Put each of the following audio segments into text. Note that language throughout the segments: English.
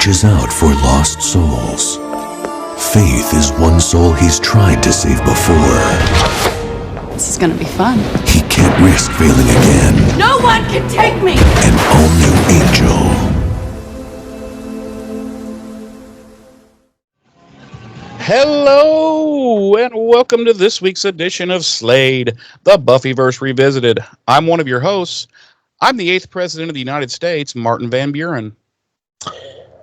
reaches out for lost souls. Faith is one soul he's tried to save before. This is gonna be fun. He can't risk failing again. No one can take me! An all-new Angel. Hello, and welcome to this week's edition of Slade, the Buffyverse Revisited. I'm one of your hosts. I'm the 8th President of the United States, Martin Van Buren.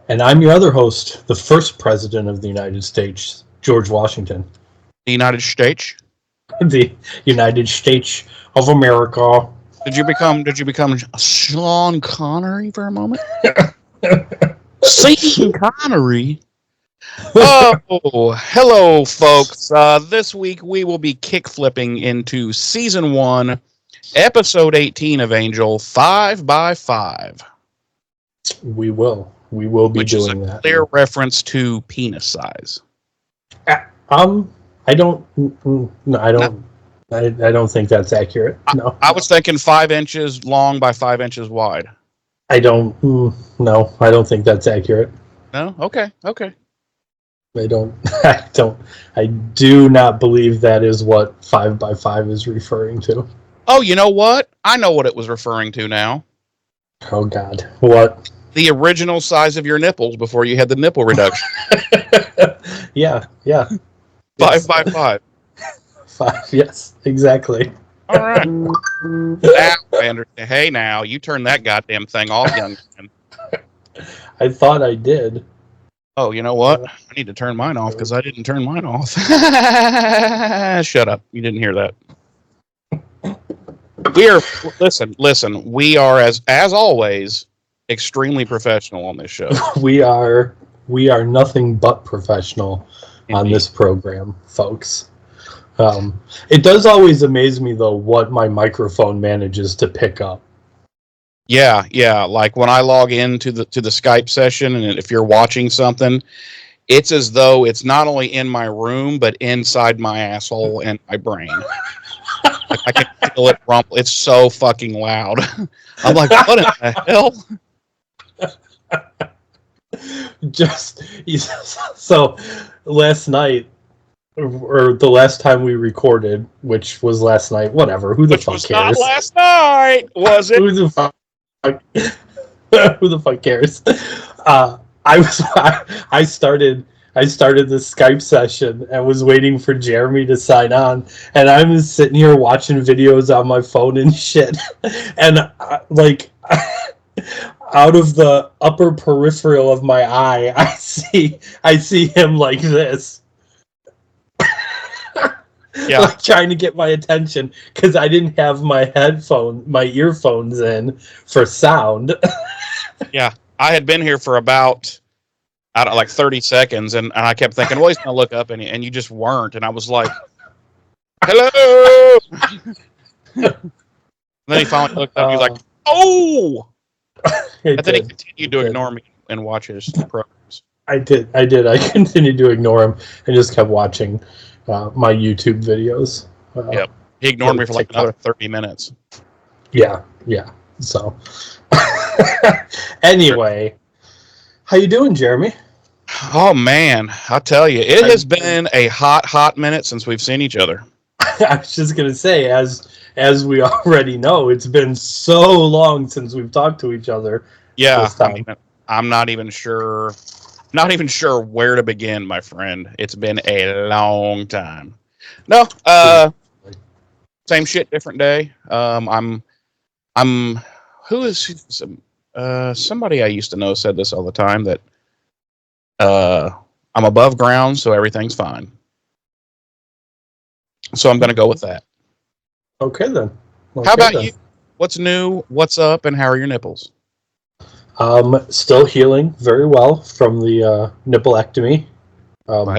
And I'm your other host, the 1st President of the United States, George Washington. The United States? The United States of America. Did you become Sean Connery for a moment? Sean Connery? Oh, hello, folks. This week we will be kick-flipping into Season 1, Episode 18 of Angel, 5x5. We will be which doing is a that. clear reference to penis size. I don't think that's accurate. No. I was thinking 5 inches long by 5 inches wide. I don't think that's accurate. No? Okay. I do not believe that is what 5x5 is referring to. Oh, you know what? I know what it was referring to now. Oh, God. What? The original size of your nipples before you had the nipple reduction. Yeah. 5x5. 5, yes, exactly. All right. Now, I understand. Hey, now, you turn that goddamn thing off, young man. I thought I did. Oh, you know what? I need to turn mine off because I didn't turn mine off. Shut up. You didn't hear that. Listen, we are, as always, extremely professional on this show. We are nothing but professional on this program, folks. It does always amaze me, though, what my microphone manages to pick up. Yeah. Like when I log into the Skype session, and if you're watching something, it's as though it's not only in my room, but inside my asshole and my brain. Like I can feel it rumble. It's so fucking loud. I'm like, what in the hell? So last night, or the last time we recorded, which was last night, whatever. Who the fuck cares? Not last night, was it? Who the fuck? Who the fuck cares? I started this Skype session and was waiting for Jeremy to sign on, and I'm just sitting here watching videos on my phone and shit, and out of the upper peripheral of my eye, I see him like this. Yeah. Like trying to get my attention because I didn't have my earphones in for sound. Yeah, I had been here for about, 30 seconds, and I kept thinking, well, he's going to look up, and you just weren't, and I was like, hello! And then he finally looked up, and he was like, oh! And then he continued to ignore me and watch his programs. I did. I continued to ignore him and just kept watching my YouTube videos. Yep. He ignored me for like another 30 minutes. Yeah. So, anyway, how you doing, Jeremy? Oh, man. I'll tell you, it has been a hot minute since we've seen each other. I was just going to say, as we already know, it's been so long since we've talked to each other. Yeah, I'm not even sure where to begin, my friend. It's been a long time. No, same shit, different day. Somebody I used to know said this all the time, that I'm above ground, so everything's fine. So I'm going to go with that. Okay, then. How about you? What's new? What's up? And how are your nipples? Still healing very well from the nippleectomy,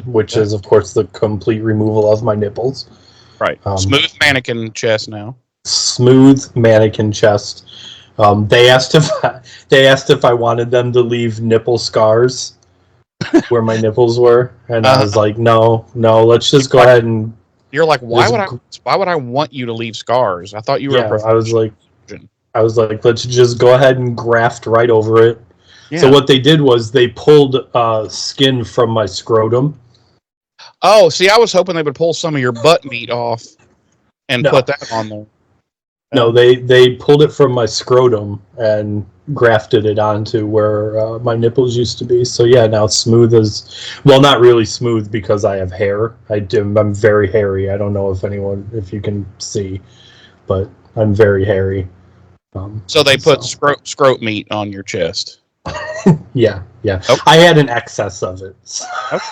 which is, of course, the complete removal of my nipples. Right. Smooth mannequin chest now. Smooth mannequin chest. They asked if I wanted them to leave nipple scars where my nipples were, and I was like, no, let's just go ahead and. You're like, why would I want you to leave scars? I thought you were a professional. I was like, let's just go ahead and graft right over it. Yeah. So what they did was they pulled skin from my scrotum. Oh, see, I was hoping they would pull some of your butt meat off and put that on there. No, they pulled it from my scrotum and grafted it onto where my nipples used to be. So yeah, now it's smooth as, well, not really smooth because I have hair. I'm very hairy. I don't know if you can see, but I'm very hairy. So they put scrote meat on your chest. Yeah. Okay. I had an excess of it. Okay.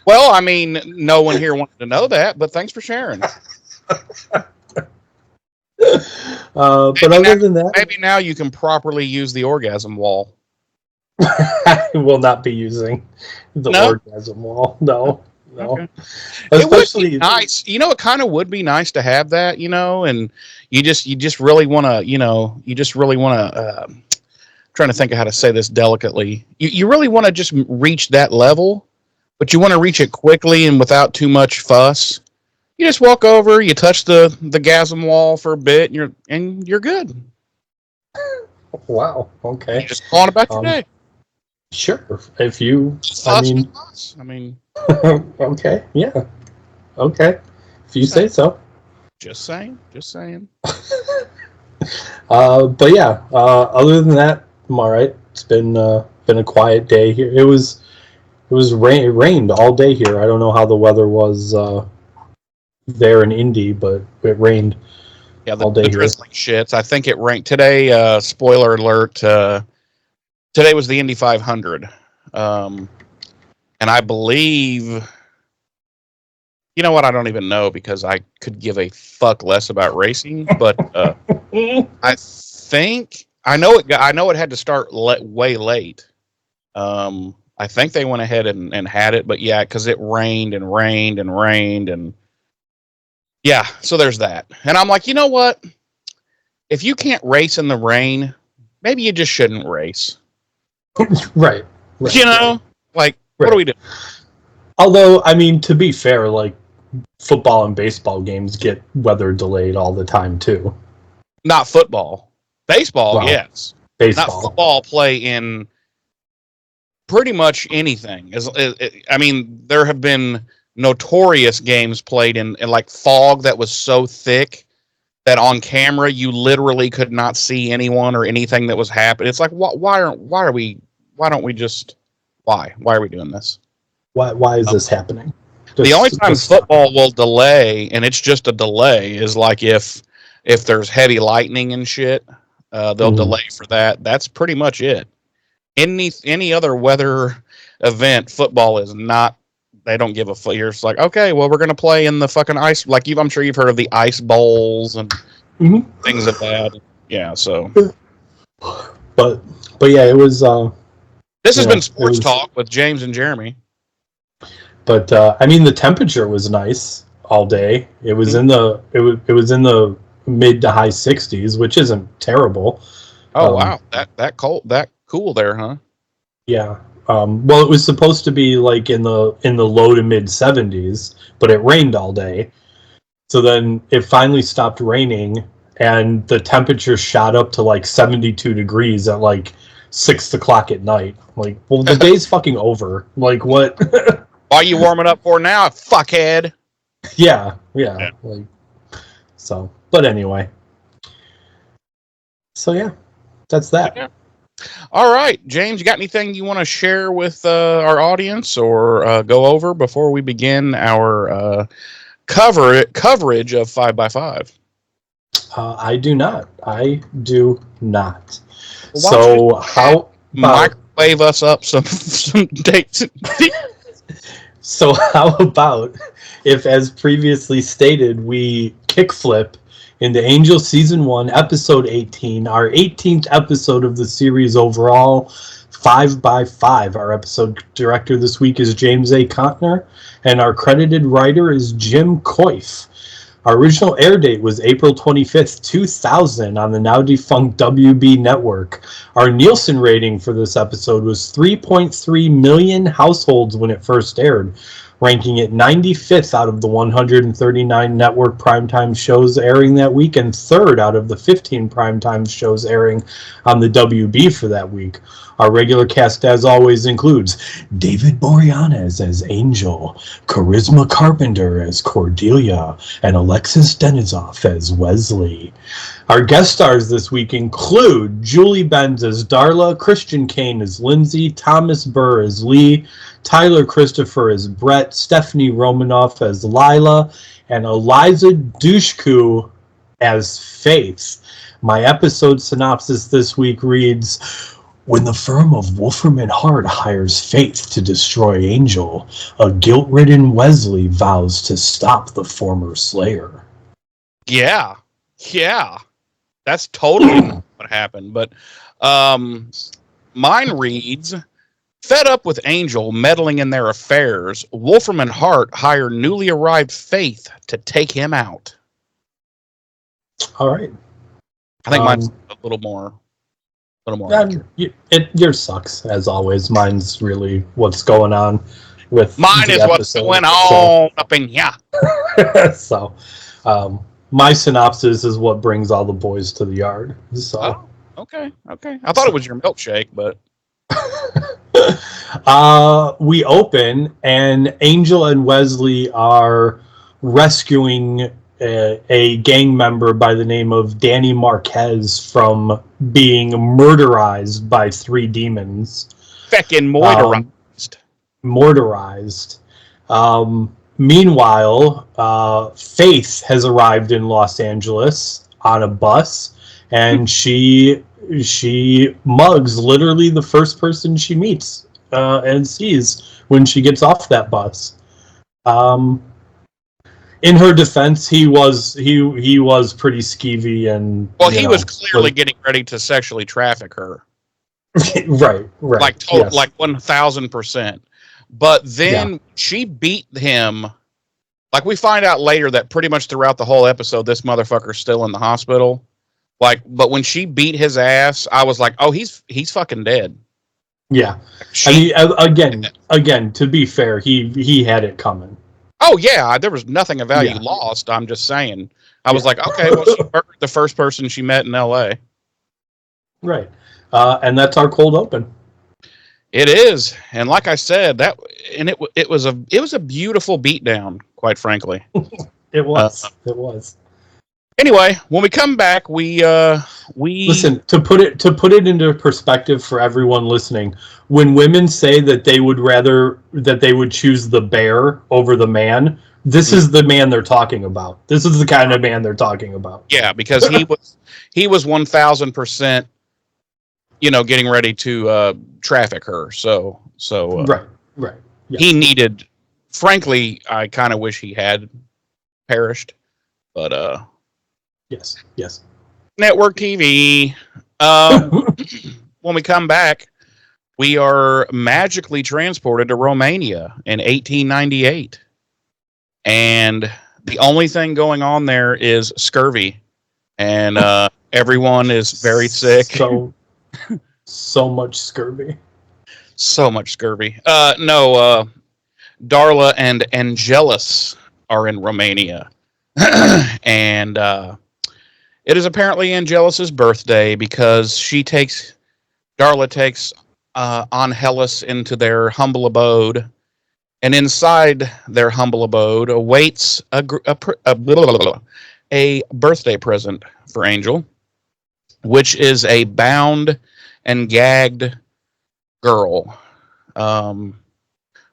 Well, I mean, no one here wanted to know that, but thanks for sharing. But other than that, maybe now you can properly use the orgasm wall. I will not be using the orgasm wall. No. Okay. Especially, it would be nice. You know, it kind of would be nice to have that. You know, and you just really want to. You know, you just really want to. Trying to think of how to say this delicately. You really want to just reach that level, but you want to reach it quickly and without too much fuss. You just walk over, you touch the gasm wall for a bit, and you're good. Wow. Okay. You just go on about your day. Sure. If you, I mean, okay. Yeah. Okay. If you say so. Just saying. But yeah. Other than that, I'm all right. It's been a quiet day here. It rained all day here. I don't know how the weather was there in Indy, but it rained. Yeah, all day the drizzling shits. I think it rained today. Spoiler alert. Today was the Indy 500, and I believe. You know what? I don't even know because I could give a fuck less about racing. But I think I know it had to start way late. I think they went ahead and had it, but yeah, because it rained and yeah. So there's that, and I'm like, you know what? If you can't race in the rain, maybe you just shouldn't race. Right. You know, like what do we do? Although, I mean, to be fair, like football and baseball games get weather delayed all the time too. Not football, baseball, yes. Baseball. Not football. Play in pretty much anything. I mean, there have been notorious games played in like fog that was so thick that on camera you literally could not see anyone or anything that was happening. It's like, why are we doing this? Why is this happening? The only time football will delay, and it's just a delay, is like if there's heavy lightning and shit, they'll delay for that. That's pretty much it. Any other weather event, football is not. They don't give a fuck. You're just like, okay, well, we're gonna play in the fucking ice. Like I'm sure you've heard of the ice bowls and things of that. Yeah, so. But yeah, it was. This has been Sports Talk with James and Jeremy. But I mean, the temperature was nice all day. It was in the it was in the mid to high 60s, which isn't terrible. Oh wow, that cool there, huh? Yeah. Well, it was supposed to be like in the low to mid 70s, but it rained all day. So then it finally stopped raining, and the temperature shot up to like 72 degrees at like 6 o'clock at night. Like, well, the day's fucking over. Like, what? Why are you warming up for now, fuckhead? Yeah. Like, so, but anyway. So yeah, that's that. Yeah. All right, James, you got anything you want to share with our audience or go over before we begin our coverage of 5x5? I do not. Well, so how about microwave us up some dates? So how about if, as previously stated, we kickflip into Angel Season 1, Episode 18, our 18th episode of the series overall, 5x5. Our episode director this week is James A. Contner, and our credited writer is Jim Coif. Our original air date was April 25th, 2000 on the now-defunct WB network. Our Nielsen rating for this episode was 3.3 million households when it first aired, ranking it 95th out of the 139 network primetime shows airing that week and 3rd out of the 15 primetime shows airing on the WB for that week. Our regular cast, as always, includes David Boreanaz as Angel, Charisma Carpenter as Cordelia, and Alexis Denisoff as Wesley. Our guest stars this week include Julie Benz as Darla, Christian Kane as Lindsay, Thomas Burr as Lee, Tyler Christopher as Brett, Stephanie Romanoff as Lila, and Eliza Dushku as Faith. My episode synopsis this week reads, when the firm of Wolfram and Hart hires Faith to destroy Angel, a guilt-ridden Wesley vows to stop the former Slayer. Yeah. That's totally what happened. But mine reads, fed up with Angel meddling in their affairs, Wolfram and Hart hire newly arrived Faith to take him out. All right. I think mine's a little more accurate. Yours sucks, as always. Mine's really what's going on with Mine is what's going on up in here. So, my synopsis is what brings all the boys to the yard. So, okay. I thought it was your milkshake, but we open and Angel and Wesley are rescuing a gang member by the name of Danny Marquez from being murderized by 3 demons. Feckin' Mortarized. Meanwhile, Faith has arrived in Los Angeles on a bus, and she mugs literally the first person she meets and sees when she gets off that bus. In her defense, he was pretty skeevy and he was clearly getting ready to sexually traffic her. right. Like 1000%. But then she beat him. Like, we find out later that pretty much throughout the whole episode, this motherfucker's still in the hospital. Like, but when she beat his ass, I was like, oh, he's fucking dead. Yeah. Again, to be fair, he had it coming. Oh, yeah, there was nothing of value lost. I'm just saying. I was like, okay, well, she murdered the first person she met in L.A. Right. And that's our cold open. It is. And like I said, it was a beautiful beatdown, quite frankly. It was. Anyway, when we come back, we listen, to put it into perspective for everyone listening. When women say that they would choose the bear over the man, this is the man they're talking about. This is the kind of man they're talking about. Yeah, because he was 1000%, getting ready to traffic her. So right. Yeah. He needed. Frankly, I kind of wish he had perished, but yes. Network TV. When we come back, we are magically transported to Romania in 1898. And the only thing going on there is scurvy. And everyone is very sick. So much scurvy. So much scurvy. Darla and Angelus are in Romania. And it is apparently Angelus's birthday because Darla takes Angelus into their humble abode, and inside their humble abode awaits a birthday present for Angel, which is a bound and gagged girl,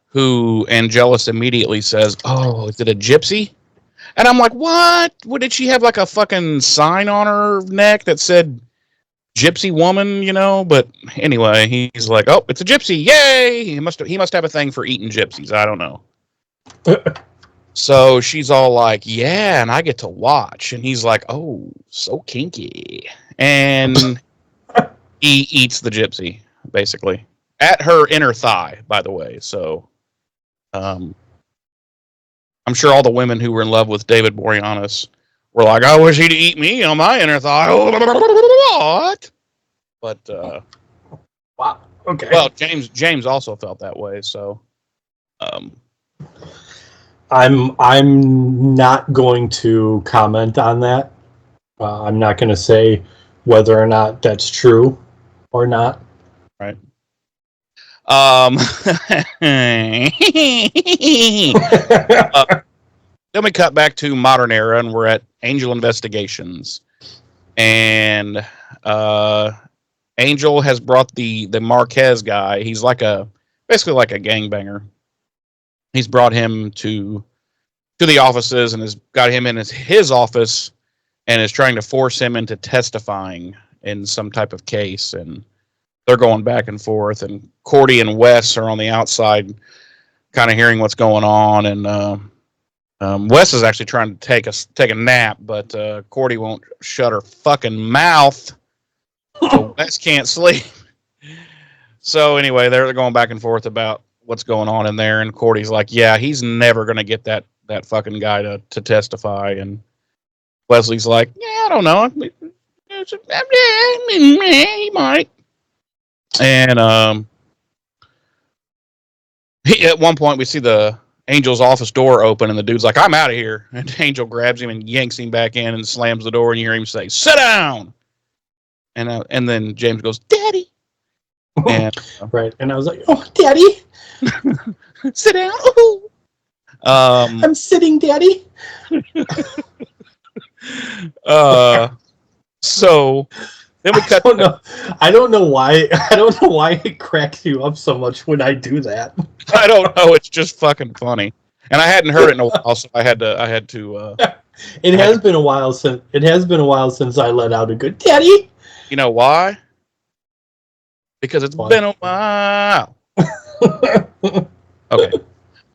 who Angelus immediately says, "Oh, is it a gypsy?" And I'm like, what? What, did she have like a fucking sign on her neck that said gypsy woman, But anyway, he's like, oh, it's a gypsy. Yay. He must have a thing for eating gypsies. I don't know. So she's all like, yeah, and I get to watch. And he's like, oh, so kinky. And he eats the gypsy, basically. At her inner thigh, by the way. So, I'm sure all the women who were in love with David Boreanaz were like, I wish he'd eat me on my inner thigh. What? But, wow. Okay. Well, James also felt that way, so. I'm not going to comment on that. I'm not going to say whether or not that's true or not. Right. Then we cut back to modern era, and we're at Angel Investigations, and Angel has brought the Marquez guy. He's basically like a gangbanger. He's brought him to the offices and has got him in his office and is trying to force him into testifying in some type of case. And they're going back and forth. And Cordy and Wes are on the outside, kind of hearing what's going on. And Wes is actually trying to take a nap, but Cordy won't shut her fucking mouth. So Wes can't sleep. So anyway, they're going back and forth about what's going on in there, and Cordy's like, "Yeah, he's never gonna get that fucking guy to testify." And Wesley's like, "Yeah, I don't know. He might." And at one point, we see the Angel's office door open, and the dude's like, "I'm out of here." And Angel grabs him and yanks him back in and slams the door, and you hear him say, "Sit down." And then James goes, "Daddy." And, right, and I was like, "Oh, Daddy, sit down." Ooh. I'm sitting, Daddy. So then we cut. I don't know why it cracks you up so much when I do that. I don't know. It's just fucking funny, and I hadn't heard it in a while, so I had to. It has been a while since I let out a good Daddy. You know why? Because it's been a while. Okay.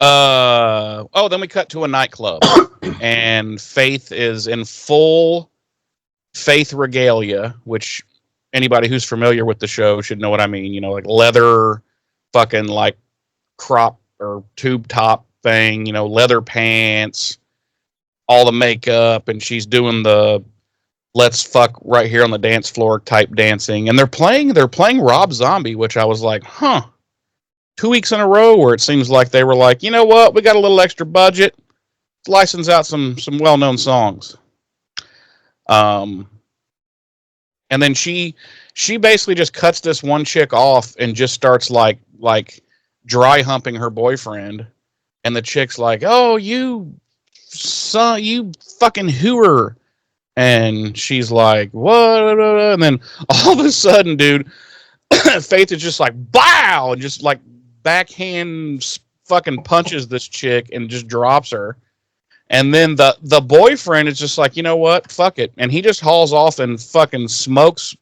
Then we cut to a nightclub, and Faith is in full Faith regalia, which anybody who's familiar with the show should know what I mean. You know, like leather, fucking like crop or tube top thing. You know, leather pants, all the makeup, and she's doing the "let's fuck right here on the dance floor" type dancing, and they're playing Rob Zombie, which I was like, 2 weeks in a row where it seems like they were like, you know what, we got a little extra budget, let's license out some well-known songs. And then she basically just cuts this one chick off and just starts like dry humping her boyfriend, and the chick's like, "Oh, you fucking hooer." And she's like, "What?" And then all of a sudden, dude, Faith is just like, "Bow!" and just like backhand fucking punches this chick and just drops her. And then the boyfriend is just like, "You know what? Fuck it." And he just hauls off and fucking smokes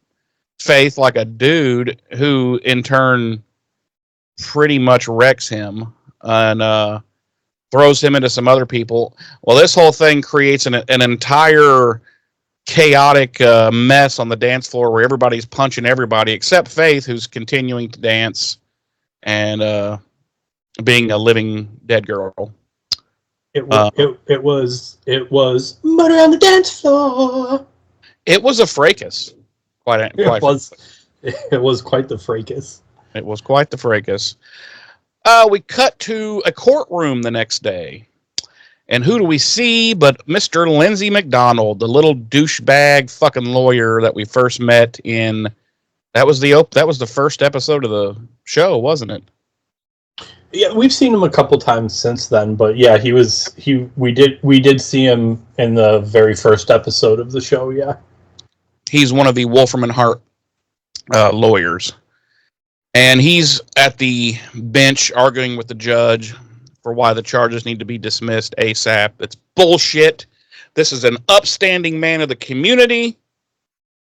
Faith like a dude, who in turn pretty much wrecks him and throws him into some other people. Well, this whole thing creates an entire chaotic mess on the dance floor where everybody's punching everybody except Faith, who's continuing to dance and being a living dead girl. It was murder on the dance floor. It was a fracas. It was quite the fracas. It was quite the fracas. We cut to a courtroom the next day. And who do we see but Mr. Lindsay McDonald, the little douchebag fucking lawyer that we first met in. That was the first episode of the show, wasn't it? Yeah, we've seen him a couple times since then, but yeah, we did see him in the very first episode of the show, yeah. He's one of the Wolfram and Hart lawyers. And he's at the bench arguing with the judge for why the charges need to be dismissed ASAP. It's bullshit. This is an upstanding man of the community.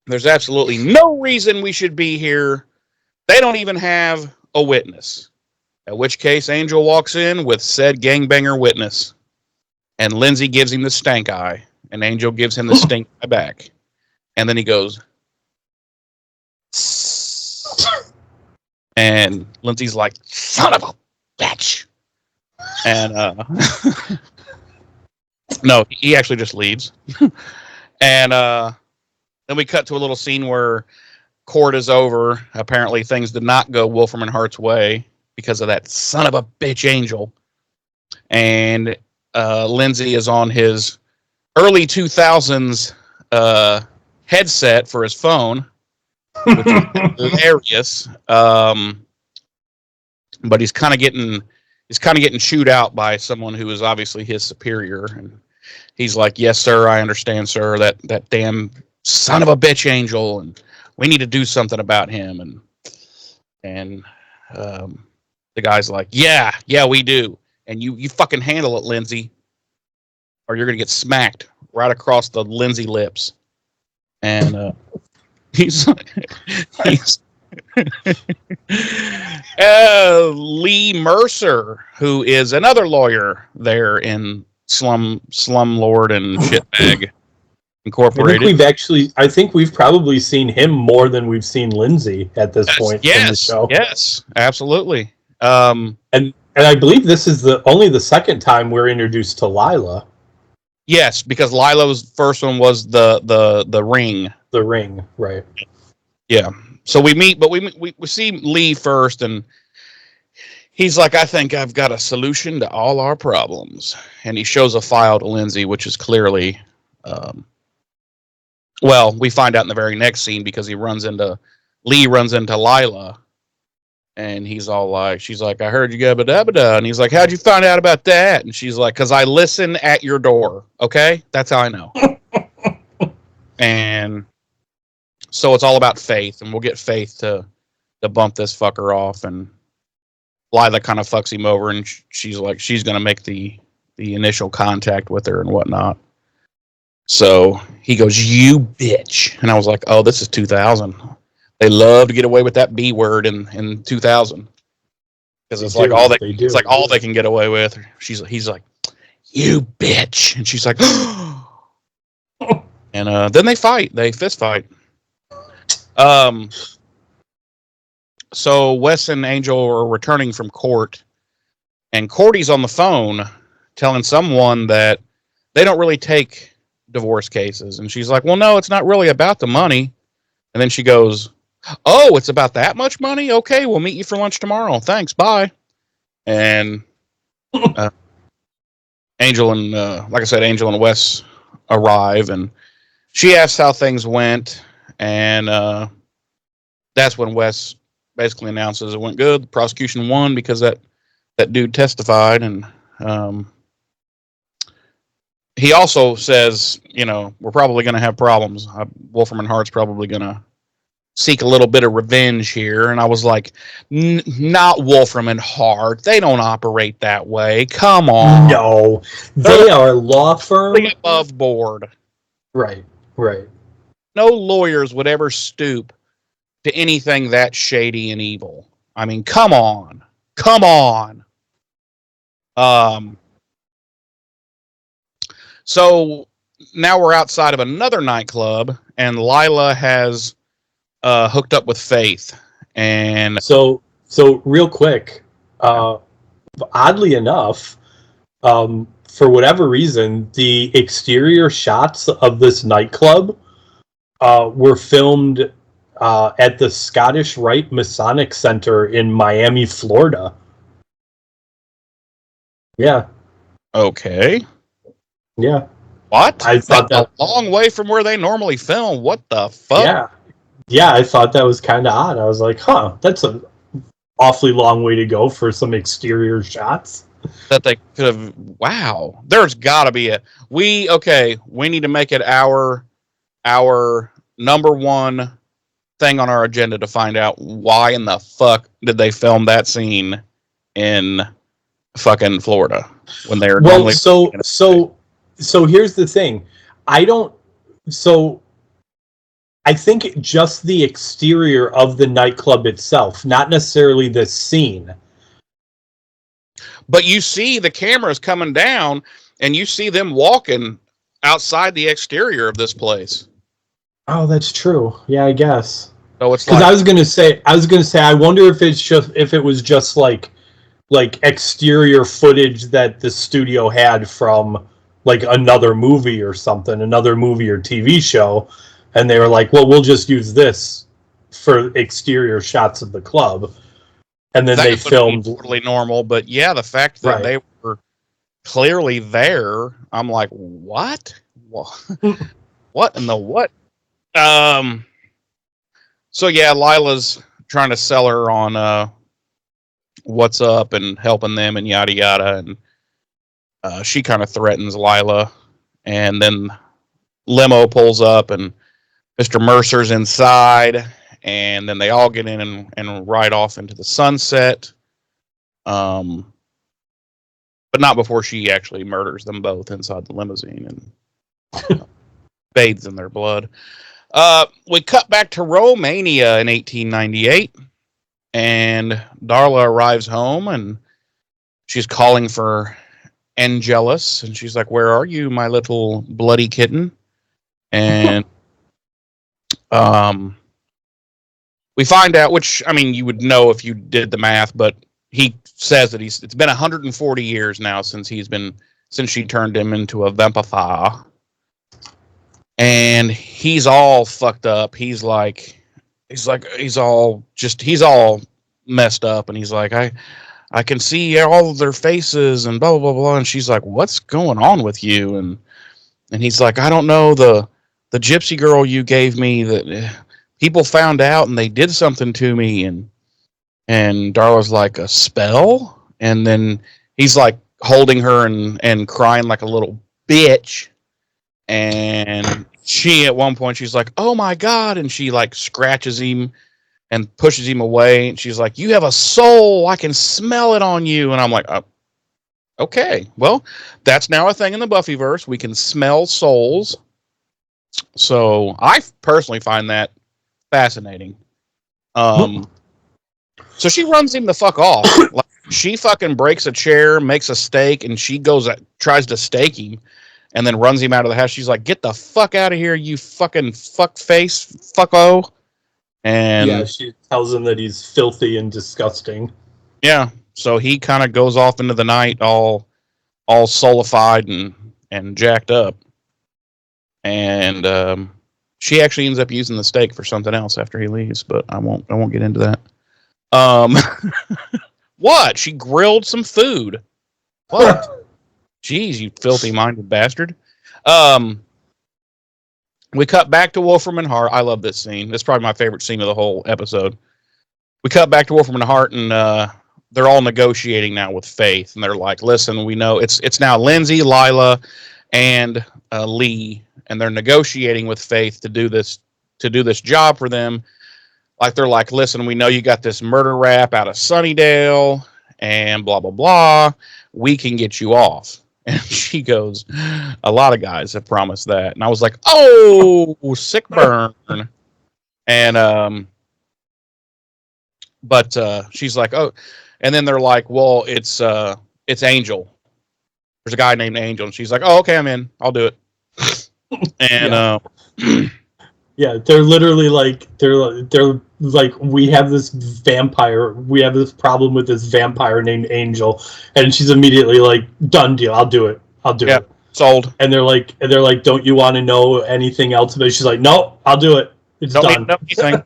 There's absolutely no reason we should be here. They don't even have a witness. At which case, Angel walks in with said gangbanger witness. And Lindsay gives him the stank eye. And Angel gives him the stink eye back. And then he goes... And Lindsay's like, "Son of a bitch." And no, he actually just leaves. And then we cut to a little scene where court is over. Apparently things did not go Wolfram and Hart's way because of that son of a bitch Angel. And Lindsay is on his early 2000s headset for his phone, which is hilarious. but he's kind of getting chewed out by someone who is obviously his superior, and he's like, "Yes, sir, I understand, sir. That damn son of a bitch Angel, and we need to do something about him." And the guy's like, "Yeah, we do, and you fucking handle it, Lindsay, or you're gonna get smacked right across the Lindsay lips." And he's Lee Mercer, who is another lawyer there in Slumlord and Shitbag Incorporated. I think we've probably seen him more than we've seen Lindsay at this point in the show. Yes, absolutely. And I believe this is only the second time we're introduced to Lila. Yes, because Lila's first one was the ring. The ring, right? Yeah. So we meet, but we see Lee first, and he's like, "I think I've got a solution to all our problems." And he shows a file to Lindsay, which is clearly, well, we find out in the very next scene because Lee runs into Lila, and he's all like, she's like, "I heard you gabba dabba da," and he's like, "How'd you find out about that?" And she's like, "'Cause I listen at your door. Okay, that's how I know." And so it's all about Faith, and we'll get Faith to bump this fucker off, and Lila kind of fucks him over, and she's like, she's going to make the initial contact with her and whatnot. So he goes, "You bitch." And I was like, oh, this is 2000. They love to get away with that B word in 2000. Because it's like all they can get away with. He's like, "You bitch." And she's like, and then they fight. They fist fight. So Wes and Angel are returning from court, and Cordy's on the phone telling someone that they don't really take divorce cases. And she's like, "Well, no, it's not really about the money." And then she goes, "Oh, it's about that much money? Okay, we'll meet you for lunch tomorrow. Thanks, bye." And Angel and, like I said, Angel and Wes arrive, and she asks how things went, and that's when Wes basically announces it went good. The prosecution won because that dude testified, and he also says, we're probably going to have problems. Wolfram and Hart's probably going to seek a little bit of revenge here. And I was like, not Wolfram and Hart. They don't operate that way. Come on. No, they are a law firm. Above board. Right. No lawyers would ever stoop to anything that shady and evil. I mean, come on. So now we're outside of another nightclub, and Lila has hooked up with Faith. And so real quick, oddly enough, for whatever reason, the exterior shots of this nightclub were filmed at the Scottish Rite Masonic Center in Miami, Florida. Yeah. Okay. Yeah. What? I thought that's a long way from where they normally film. What the fuck? Yeah, I thought that was kind of odd. I was like, that's an awfully long way to go for some exterior shots. That they could have. Wow. There's got to be we need to make it our number one thing on our agenda to find out why in the fuck did they film that scene in fucking Florida when they're normally. So here's the thing. I think just the exterior of the nightclub itself, not necessarily the scene. But you see the cameras coming down, and you see them walking outside the exterior of this place. Oh, that's true. Yeah, I guess. So it's because I was gonna say, I wonder if it was just like exterior footage that the studio had from like another movie or something, another movie or TV show, and they were like, well, we'll just use this for exterior shots of the club, and then they filmed totally normal. But yeah, the fact that they were clearly there, I'm like, what in the what? So yeah, Lila's trying to sell her on what's up and helping them and yada yada. And she kind of threatens Lila, and then limo pulls up and Mr. Mercer's inside, and then they all get in and ride off into the sunset. But not before she actually murders them both inside the limousine and bathes in their blood. We cut back to Romania in 1898, and Darla arrives home, and she's calling for Angelus, and she's like, "Where are you, my little bloody kitten?" And we find out, which, I mean, you would know if you did the math, but he says that it's been 140 years now since she turned him into a vampire. And he's all fucked up. He's all messed up, and he's like, I can see all of their faces and blah, blah, blah, blah. And she's like, what's going on with you? And he's like, I don't know, the gypsy girl you gave me, that people found out and they did something to me. And Darla's like, a spell? And then he's like holding her and crying like a little bitch. And she, at one point, she's like, oh my God. And she like scratches him and pushes him away. And she's like, you have a soul. I can smell it on you. And I'm like, okay, well, that's now a thing in the Buffyverse. We can smell souls. So I personally find that fascinating. So she runs him the fuck off. Like, she fucking breaks a chair, makes a stake, and she tries to stake him, and then runs him out of the house. She's like, get the fuck out of here, you fucking fuckface, fucko. And yeah, she tells him that he's filthy and disgusting. Yeah, so he kind of goes off into the night all soulified and jacked up. And she actually ends up using the stake for something else after he leaves, but I won't get into that. What? She grilled some food. What? Jeez, you filthy minded bastard. We cut back to Wolfram and Hart. I love this scene. It's probably my favorite scene of the whole episode. We cut back to Wolfram and Hart, and they're all negotiating now with Faith, and they're like, listen, we know it's now Lindsay, Lila, and Lee, and they're negotiating with Faith to do this job for them. Like, they're like, listen, we know you got this murder rap out of Sunnydale and blah, blah, blah. We can get you off. And she goes, a lot of guys have promised that. And I was like, oh, sick burn. And, but she's like, oh, and then they're like, well, it's Angel. There's a guy named Angel. And she's like, oh, okay, I'm in. I'll do it. And, yeah, they're literally like, we have this problem with this vampire named Angel, and she's immediately like, done deal, I'll do it. Sold. And they're like, don't you want to know anything else about it? She's like, no, I'll do it. It's don't done. Need to know anything.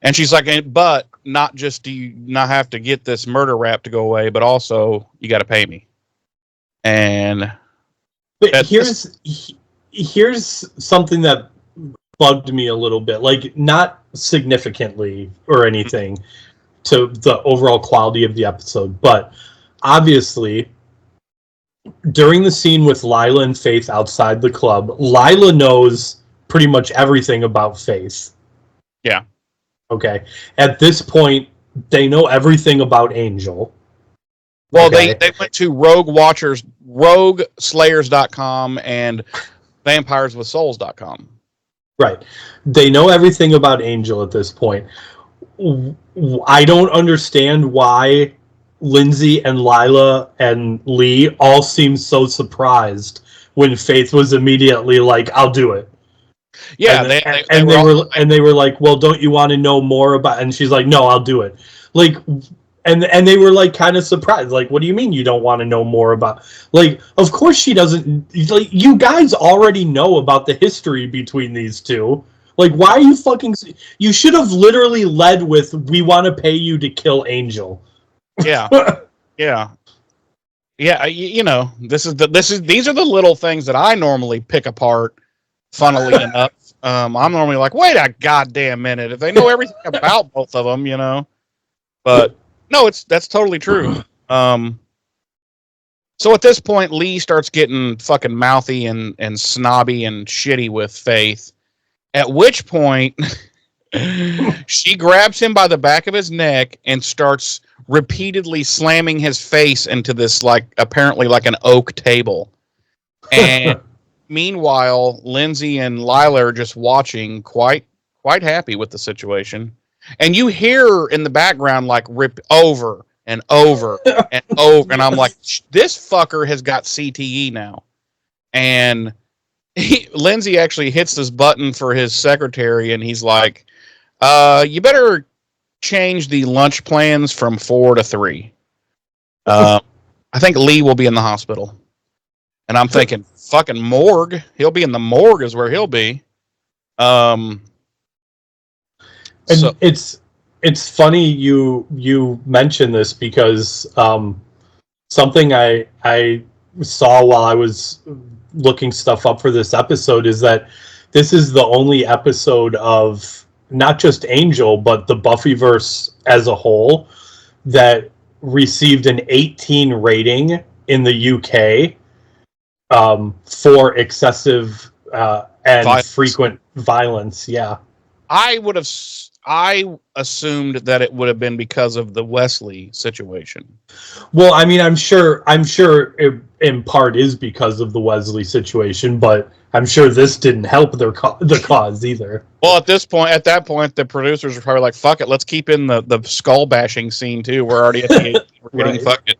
And she's like, but not just do you not have to get this murder rap to go away, but also you got to pay me. And but here's something that bugged me a little bit, like not significantly or anything to the overall quality of the episode, but obviously during the scene with Lila and Faith outside the club, Lila knows pretty much everything about Faith. Yeah. Okay. At this point, they know everything about Angel. Well, okay. They went to rogueslayers.com and vampireswithsouls.com. Right. They know everything about Angel at this point. I don't understand why Lindsay and Lila and Lee all seemed so surprised when Faith was immediately like, I'll do it. Yeah, they were like, well, don't you want to know more about? And she's like, no, I'll do it. Like, and they were like kind of surprised. Like, what do you mean you don't want to know more about? Like, of course she doesn't. Like, you guys already know about the history between these two. Like, why are you fucking? You should have literally led with, "We want to pay you to kill Angel." Yeah, yeah. You know, these are the little things that I normally pick apart. Funnily enough, I'm normally like, wait a goddamn minute. If they know everything about both of them, you know, but No, that's totally true. So at this point, Lee starts getting fucking mouthy and snobby and shitty with Faith. At which point, she grabs him by the back of his neck and starts repeatedly slamming his face into this, like, apparently like an oak table. And meanwhile, Lindsay and Lila are just watching, quite happy with the situation. And you hear in the background, like, rip over and over and over. And I'm like, this fucker has got CTE now. And Lindsay actually hits this button for his secretary, and he's like, you better change the lunch plans from 4 to 3. I think Lee will be in the hospital. And I'm thinking, fucking morgue. He'll be in the morgue is where he'll be. And so, it's funny you mentioned this because something I saw while I was looking stuff up for this episode is that this is the only episode of not just Angel but the Buffyverse as a whole that received an 18 rating in the UK for excessive and violence. Frequent violence. Yeah, I assumed that it would have been because of the Wesley situation. well, I mean, I'm sure it in part is because of the Wesley situation, but I'm sure this didn't help the cause either. Well, at that point, the producers were probably like, "Fuck it, let's keep in the skull bashing scene too. We're already at the 18, we're getting fucked."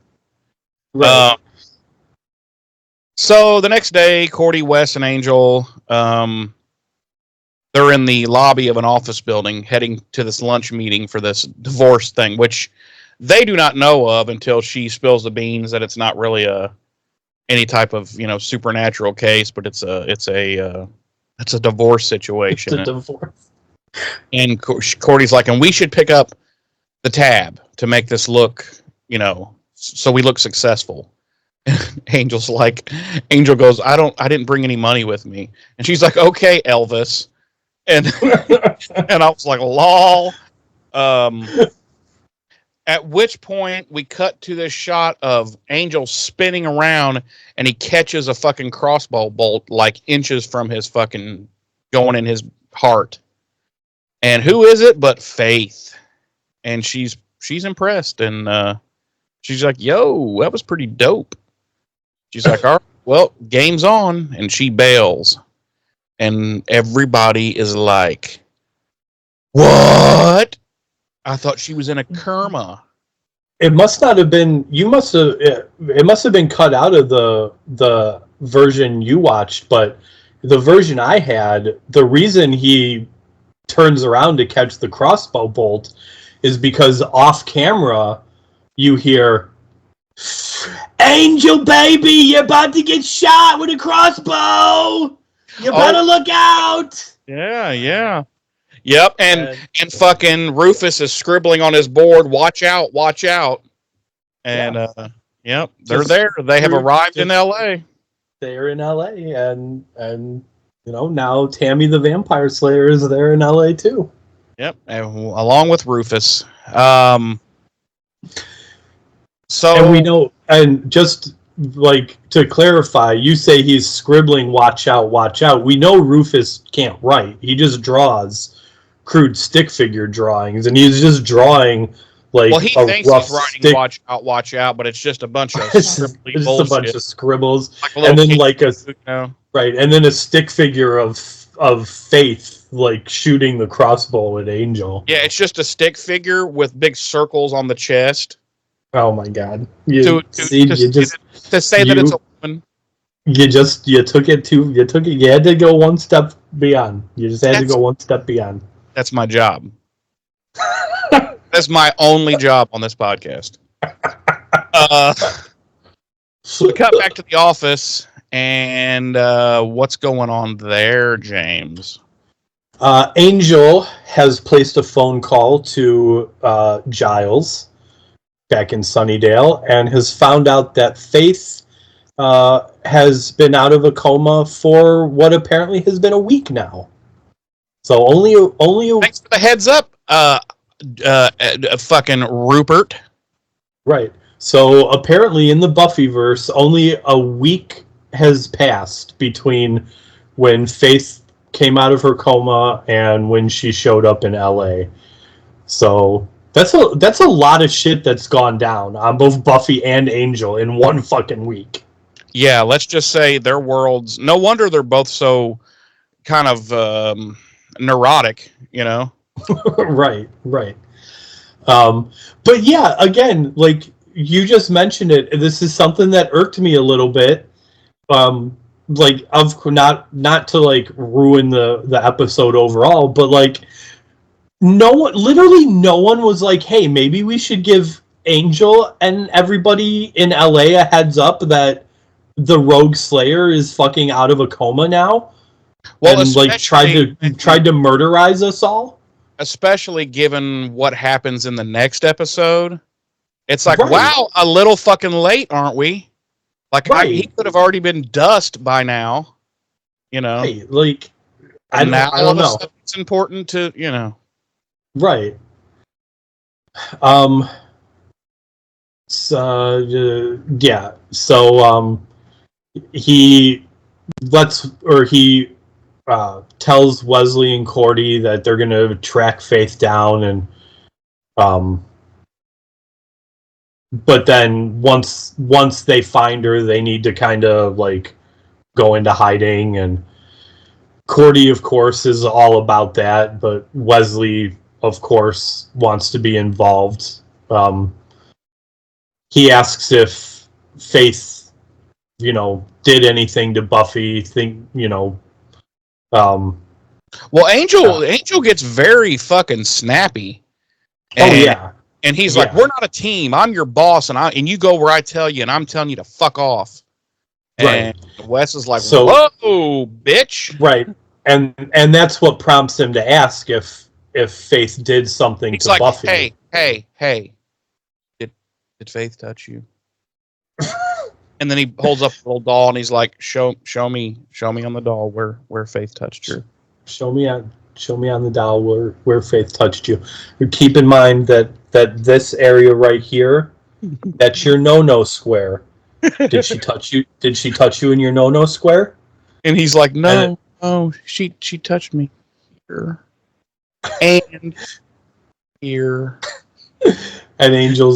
Right. So the next day, Cordy, Wes, and Angel, they're in the lobby of an office building, heading to this lunch meeting for this divorce thing, which they do not know of until she spills the beans that it's not really any type of supernatural case, but it's a divorce situation. It's a divorce. And Cordy's like, and we should pick up the tab to make this look, so we look successful. Angel goes, I didn't bring any money with me. And she's like, okay, Elvis. And and I was like, lol. At which point we cut to this shot of Angel spinning around and he catches a fucking crossbow bolt like inches from his fucking going in his heart. And who is it but Faith? And she's impressed, and she's like, yo, that was pretty dope. She's like, all right, well, game's on, and she bails. And everybody is like, what? I thought she was in a coma. It must not have been. It must have been cut out of the version you watched, but the version I had, the reason he turns around to catch the crossbow bolt is because off camera you hear, Angel baby, you're about to get shot with a crossbow. You better look out. Yeah. Yep, and fucking Rufus is scribbling on his board, watch out. And yep, they're there. They have arrived in LA. They're in LA, and now Tammy the Vampire Slayer is there in LA too. Yep, along with Rufus. So, and we know, and just like to clarify, you say he's scribbling watch out. We know Rufus can't write. He just draws crude stick figure drawings, and he's just drawing like he thinks he's writing stick. watch out, but it's just a bunch of It's just a bunch of scribbles, like and then right, and then a stick figure of Faith like shooting the crossbow at Angel. Yeah, it's just a stick figure with big circles on the chest. Oh my god! To say that it's a woman. You took it. You had to go one step beyond. You just had to go one step beyond. That's my job. That's my only job on this podcast. We cut back to the office, and what's going on there, James? Angel has placed a phone call to Giles back in Sunnydale and has found out that Faith has been out of a coma for what apparently has been a week now. So only a Thanks for the heads up, fucking Rupert. Right. So apparently in the Buffyverse, only a week has passed between when Faith came out of her coma and when she showed up in LA. So that's a lot of shit that's gone down on both Buffy and Angel in one fucking week. Yeah, let's just say their worlds. No wonder they're both so kind of neurotic, you know? Right. But yeah, again, like you just mentioned it, this is something that irked me a little bit. Like of not to like ruin the episode overall, but like literally no one was like, hey, maybe we should give Angel and everybody in LA a heads up that the Rogue Slayer is fucking out of a coma now. Well, and like tried to murderize us all. Especially given what happens in the next episode. It's like, Right. wow, a little fucking late, aren't we? Like, Right. he could have already been dust by now, you know? Hey, like, And now I don't know. It's important to, you know. Right. Yeah. So, he tells Wesley and Cordy that they're going to track Faith down, and but then once they find her, they need to kind of like go into hiding, and Cordy, of course, is all about that, but Wesley, of course, wants to be involved. He asks if Faith, did anything to Buffy. Well, Angel gets very fucking snappy. And he's like, we're not a team. I'm your boss, and you go where I tell you, and I'm telling you to fuck off. And Wes is like, whoa, bitch. Right. And that's what prompts him to ask if Faith did something to Buffy. Hey. Did Faith touch you? And then he holds up a little doll, and he's like, show me on the doll where Faith touched her. Show me on the doll where Faith touched you. Keep in mind that this area right here, that's your no square. Did she touch you? Did she touch you in your no square? And he's like, no, she touched me here and here. And Angel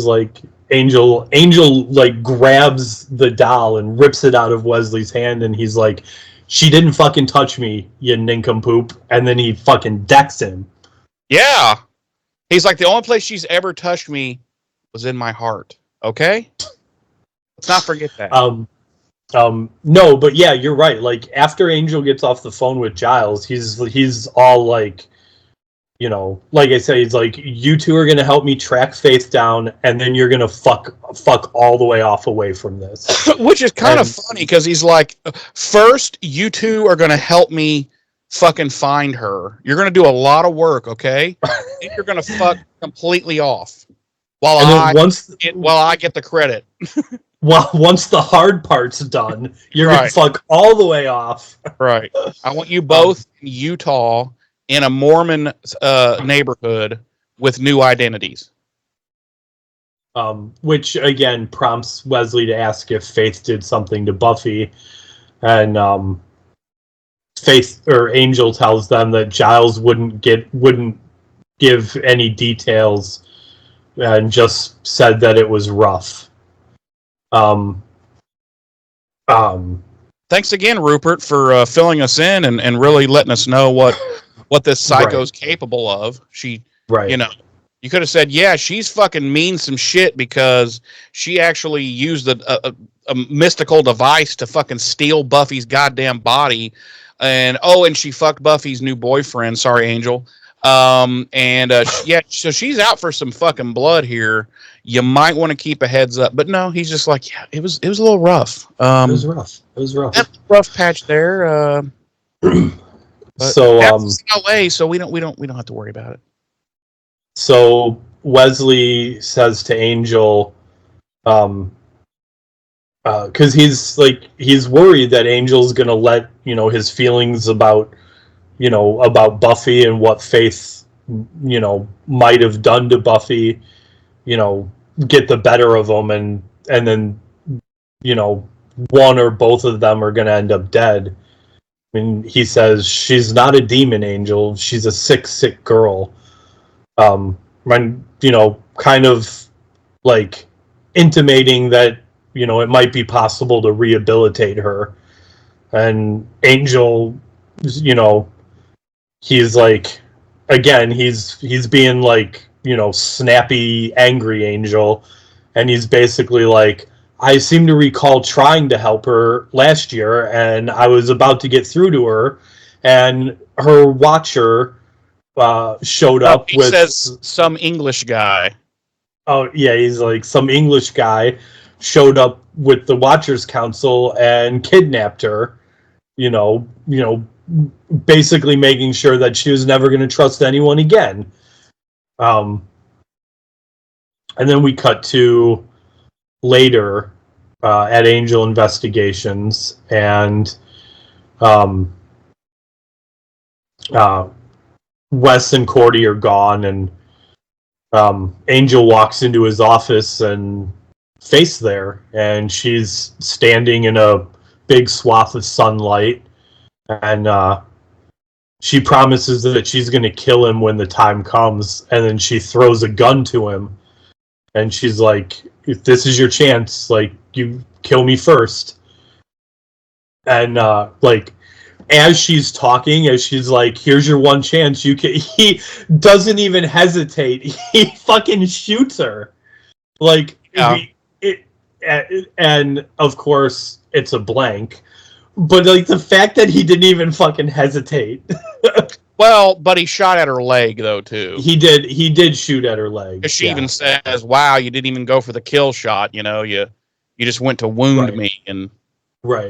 like grabs the doll and rips it out of Wesley's hand, and he's like, she didn't fucking touch me, you nincompoop. And then he fucking decks him. Yeah. He's like, the only place she's ever touched me was in my heart. Okay? Let's not forget that. No, but yeah, you're right. Like, after Angel gets off the phone with Giles, he's all like, like I said, he's like, you two are gonna help me track Faith down, and then you're gonna fuck all the way off away from this. Which is kind of funny, because he's like, first, you two are gonna help me fucking find her. You're gonna do a lot of work, okay? Then you're gonna fuck completely off while I get the credit. Well, once the hard part's done, you're gonna fuck all the way off. Right. I want you both in Utah in a Mormon neighborhood with new identities. Which again prompts Wesley to ask if Faith did something to Buffy, and Faith or Angel tells them that Giles wouldn't give any details, and just said that it was rough. Thanks again, Rupert, for filling us in and really letting us know what this psycho's capable of. She, you could have said, yeah, she's fucking mean some shit because she actually used a mystical device to fucking steal Buffy's goddamn body. And she fucked Buffy's new boyfriend. Sorry, Angel. So she's out for some fucking blood here. You might want to keep a heads up. But no, he's just like, yeah, it was a little rough. It was rough. Rough patch there. So that's LA, so we don't have to worry about it. So Wesley says to Angel, because he's worried that Angel's gonna let his feelings about Buffy and what Faith might have done to Buffy get the better of him, and then, you know, one or both of them are going to end up dead. I mean, he says she's not a demon angel; she's a sick girl. You know, kind of like intimating that, you know, it might be possible to rehabilitate her. And Angel, you know, he's like, again, he's being like, you know, snappy, angry Angel, and he's basically like, I seem to recall trying to help her last year, and I was about to get through to her, and her watcher showed up He with. says some English guy. Oh yeah, he's like, some English guy showed up with the Watchers Council and kidnapped her. You know, basically making sure that she was never going to trust anyone again. And then we cut to later at Angel Investigations, and Wes and Cordy are gone, and Angel walks into his office, and Faith's there, and she's standing in a big swath of sunlight, and she promises that she's going to kill him when the time comes, and then she throws a gun to him, and she's like, if this is your chance, like, you kill me first. And like, as she's talking, as she's like, here's your one chance, you can, he doesn't even hesitate. He fucking shoots her. Like, Yeah. And of course it's a blank, but like the fact that he didn't even fucking hesitate. Well, but he shot at her leg though too. He did shoot at her leg. Because she even says, "Wow, you didn't even go for the kill shot. You know, you just went to wound me." And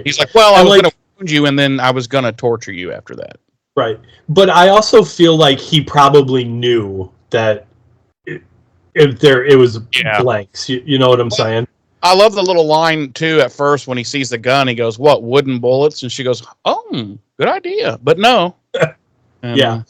he's like, "Well, I was going to wound you, and then I was going to torture you after that." Right, but I also feel like he probably knew that it was blanks. You know what I'm saying? I love the little line too. At first, when he sees the gun, he goes, "What, wooden bullets?" And she goes, "Oh, good idea." But no. Yeah.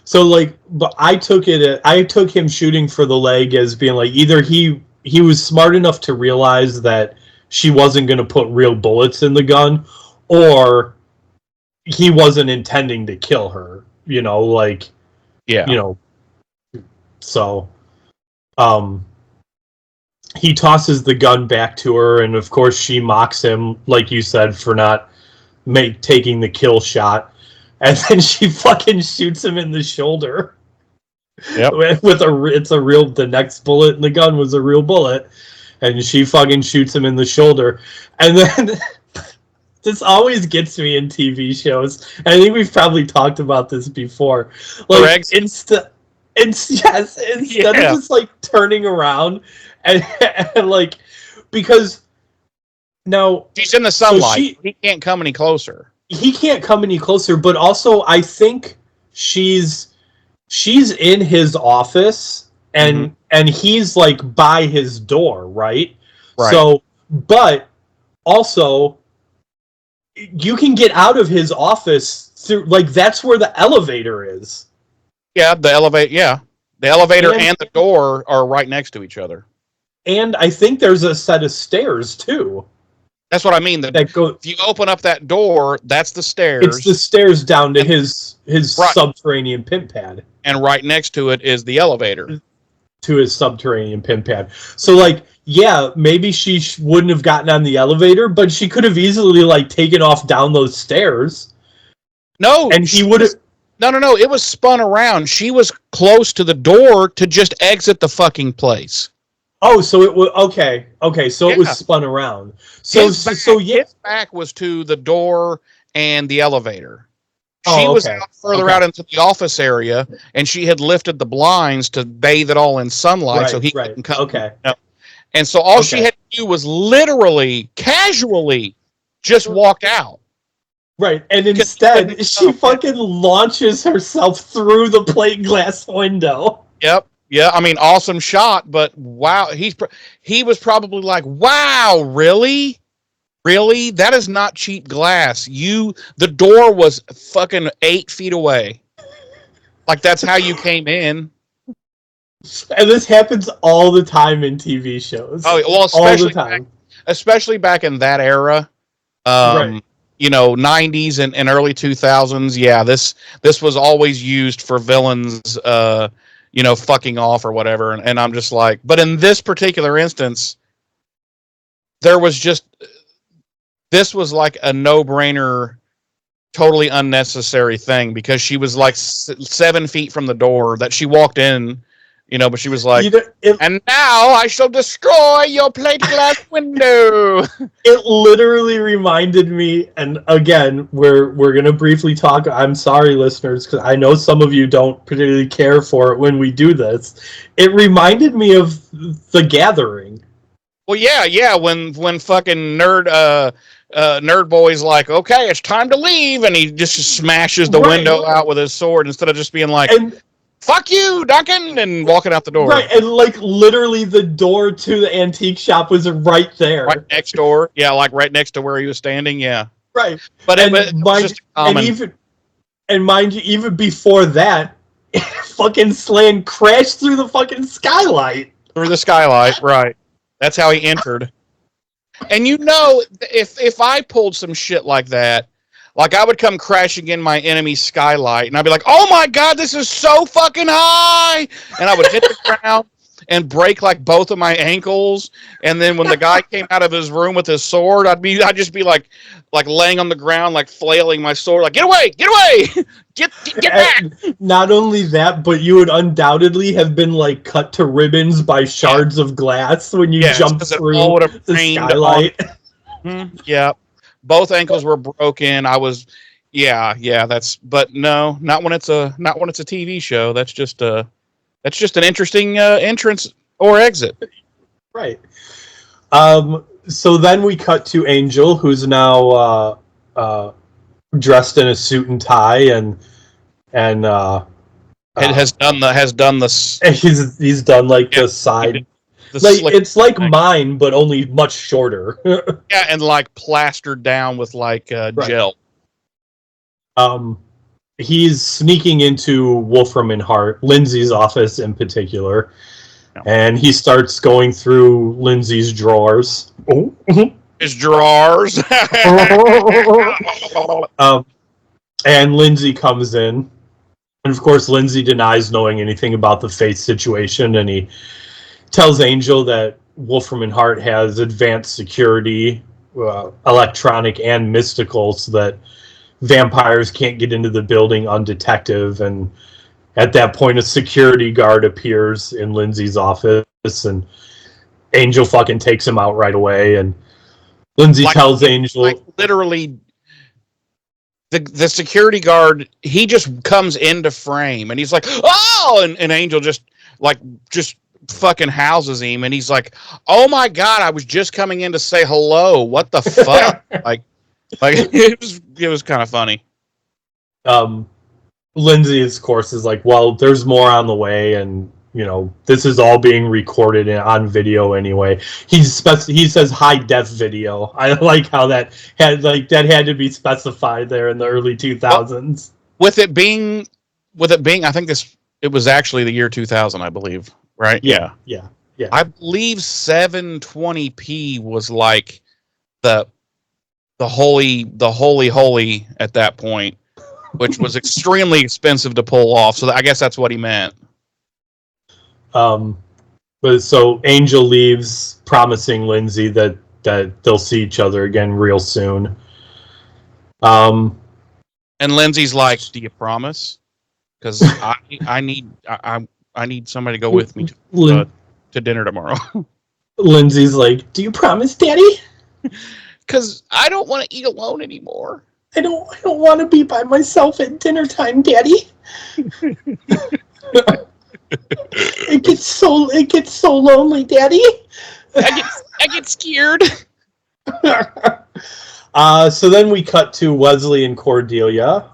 So like, but I took him shooting for the leg as being like, either he was smart enough to realize that she wasn't going to put real bullets in the gun, or he wasn't intending to kill her. You know, like, yeah. You know, so he tosses the gun back to her, and of course she mocks him, like you said, for not taking the kill shot. And then she fucking shoots him in the shoulder. Yep. The next bullet in the gun was a real bullet, and she fucking shoots him in the shoulder. And then this always gets me in TV shows. And I think we've probably talked about this before. Like, instead of just like turning around and like, because now she's in the sunlight, so he can't come any closer. He can't come any closer, but also I think she's in his office, and he's like by his door, right? So, but also you can get out of his office through, like, that's where the elevator is. Yeah, the elevator. Yeah, the elevator and the door are right next to each other. And I think there's a set of stairs too. That's what I mean. If you open up that door, that's the stairs. It's the stairs down to his subterranean pimp pad. And right next to it is the elevator. To his subterranean pimp pad. So, like, yeah, maybe she wouldn't have gotten on the elevator, but she could have easily, like, taken off down those stairs. No. And he would have... No. It was spun around. She was close to the door to just exit the fucking place. Oh, so it was okay. So it was spun around. His back was to the door and the elevator. She was further out into the office area, and she had lifted the blinds to bathe it all in sunlight, so he couldn't come. And so all she had to do was literally, casually, just walk out. Right, and instead she fucking launches herself through the plate glass window. Yep. Yeah, I mean, awesome shot, but wow, he was probably like, wow, really? Really? That is not cheap glass. The door was fucking 8 feet away. Like, that's how you came in. And this happens all the time in TV shows. Oh well, all the time. Especially back in that era. Right. 90s and early 2000s. Yeah, this was always used for villains, fucking off or whatever. And I'm just like, but in this particular instance, this was like a no-brainer, totally unnecessary thing because she was like 7 feet from the door that she walked in. But she was like, and now I shall destroy your plate glass window. It literally reminded me, and again, we're going to briefly talk. I'm sorry, listeners, because I know some of you don't particularly care for it when we do this. It reminded me of The Gathering. Well, yeah, when fucking nerd boy's like, okay, it's time to leave, and he just smashes the window out with his sword instead of just being like, fuck you, Duncan, and walking out the door. Right, and like literally the door to the antique shop was right there. Right next door. Yeah, like right next to where he was standing, yeah. Right. But it was just common. And mind you, even before that, fucking Slan crashed through the fucking skylight. Through the skylight, right. That's how he entered. And if I pulled some shit like that, like, I would come crashing in my enemy's skylight, and I'd be like, oh my god, this is so fucking high! And I would hit the ground and break, like, both of my ankles, and then when the guy came out of his room with his sword, I'd just be, like laying on the ground, like, flailing my sword, like, get away! Get back! Not only that, but you would undoubtedly have been, like, cut to ribbons by shards of glass when you jumped through the skylight. Yeah. Both ankles were broken. I was, but no, not when it's a TV show. That's just an interesting entrance or exit. Right. So then we cut to Angel, who's now dressed in a suit and tie, and has done the. He's done like the side. It's like mine, but only much shorter. Yeah, and like plastered down with like gel. He's sneaking into Wolfram and Hart, Lindsay's office in particular, and he starts going through Lindsay's drawers. His drawers. And Lindsay comes in, and of course Lindsay denies knowing anything about the Faith situation, and he tells Angel that Wolfram and Hart has advanced security, electronic and mystical, so that vampires can't get into the building undetected. And at that point, a security guard appears in Lindsay's office, and Angel fucking takes him out right away. And Lindsay tells Angel, literally, the security guard, he just comes into frame, and he's like, oh, and Angel just fucking houses him, and he's like, oh my god, I was just coming in to say hello, what the fuck? like it was kind of funny. Lindsay, of course, is like, well, there's more on the way, and this is all being recorded on video anyway. He says high def video. I like how that had to be specified there in the early 2000s. With it being, I think it was actually the year 2000, I believe. Right? Yeah. I believe 720p was like the holy at that point, which was extremely expensive to pull off. So I guess that's what he meant. But so Angel leaves, promising Lindsay that they'll see each other again real soon. And Lindsay's like, "Do you promise? Because I need somebody to go with me to dinner tomorrow." Lindsay's like, "Do you promise, Daddy?" Because I don't want to eat alone anymore. I don't want to be by myself at dinner time, Daddy. It gets so lonely, Daddy. I get scared. So then we cut to Wesley and Cordelia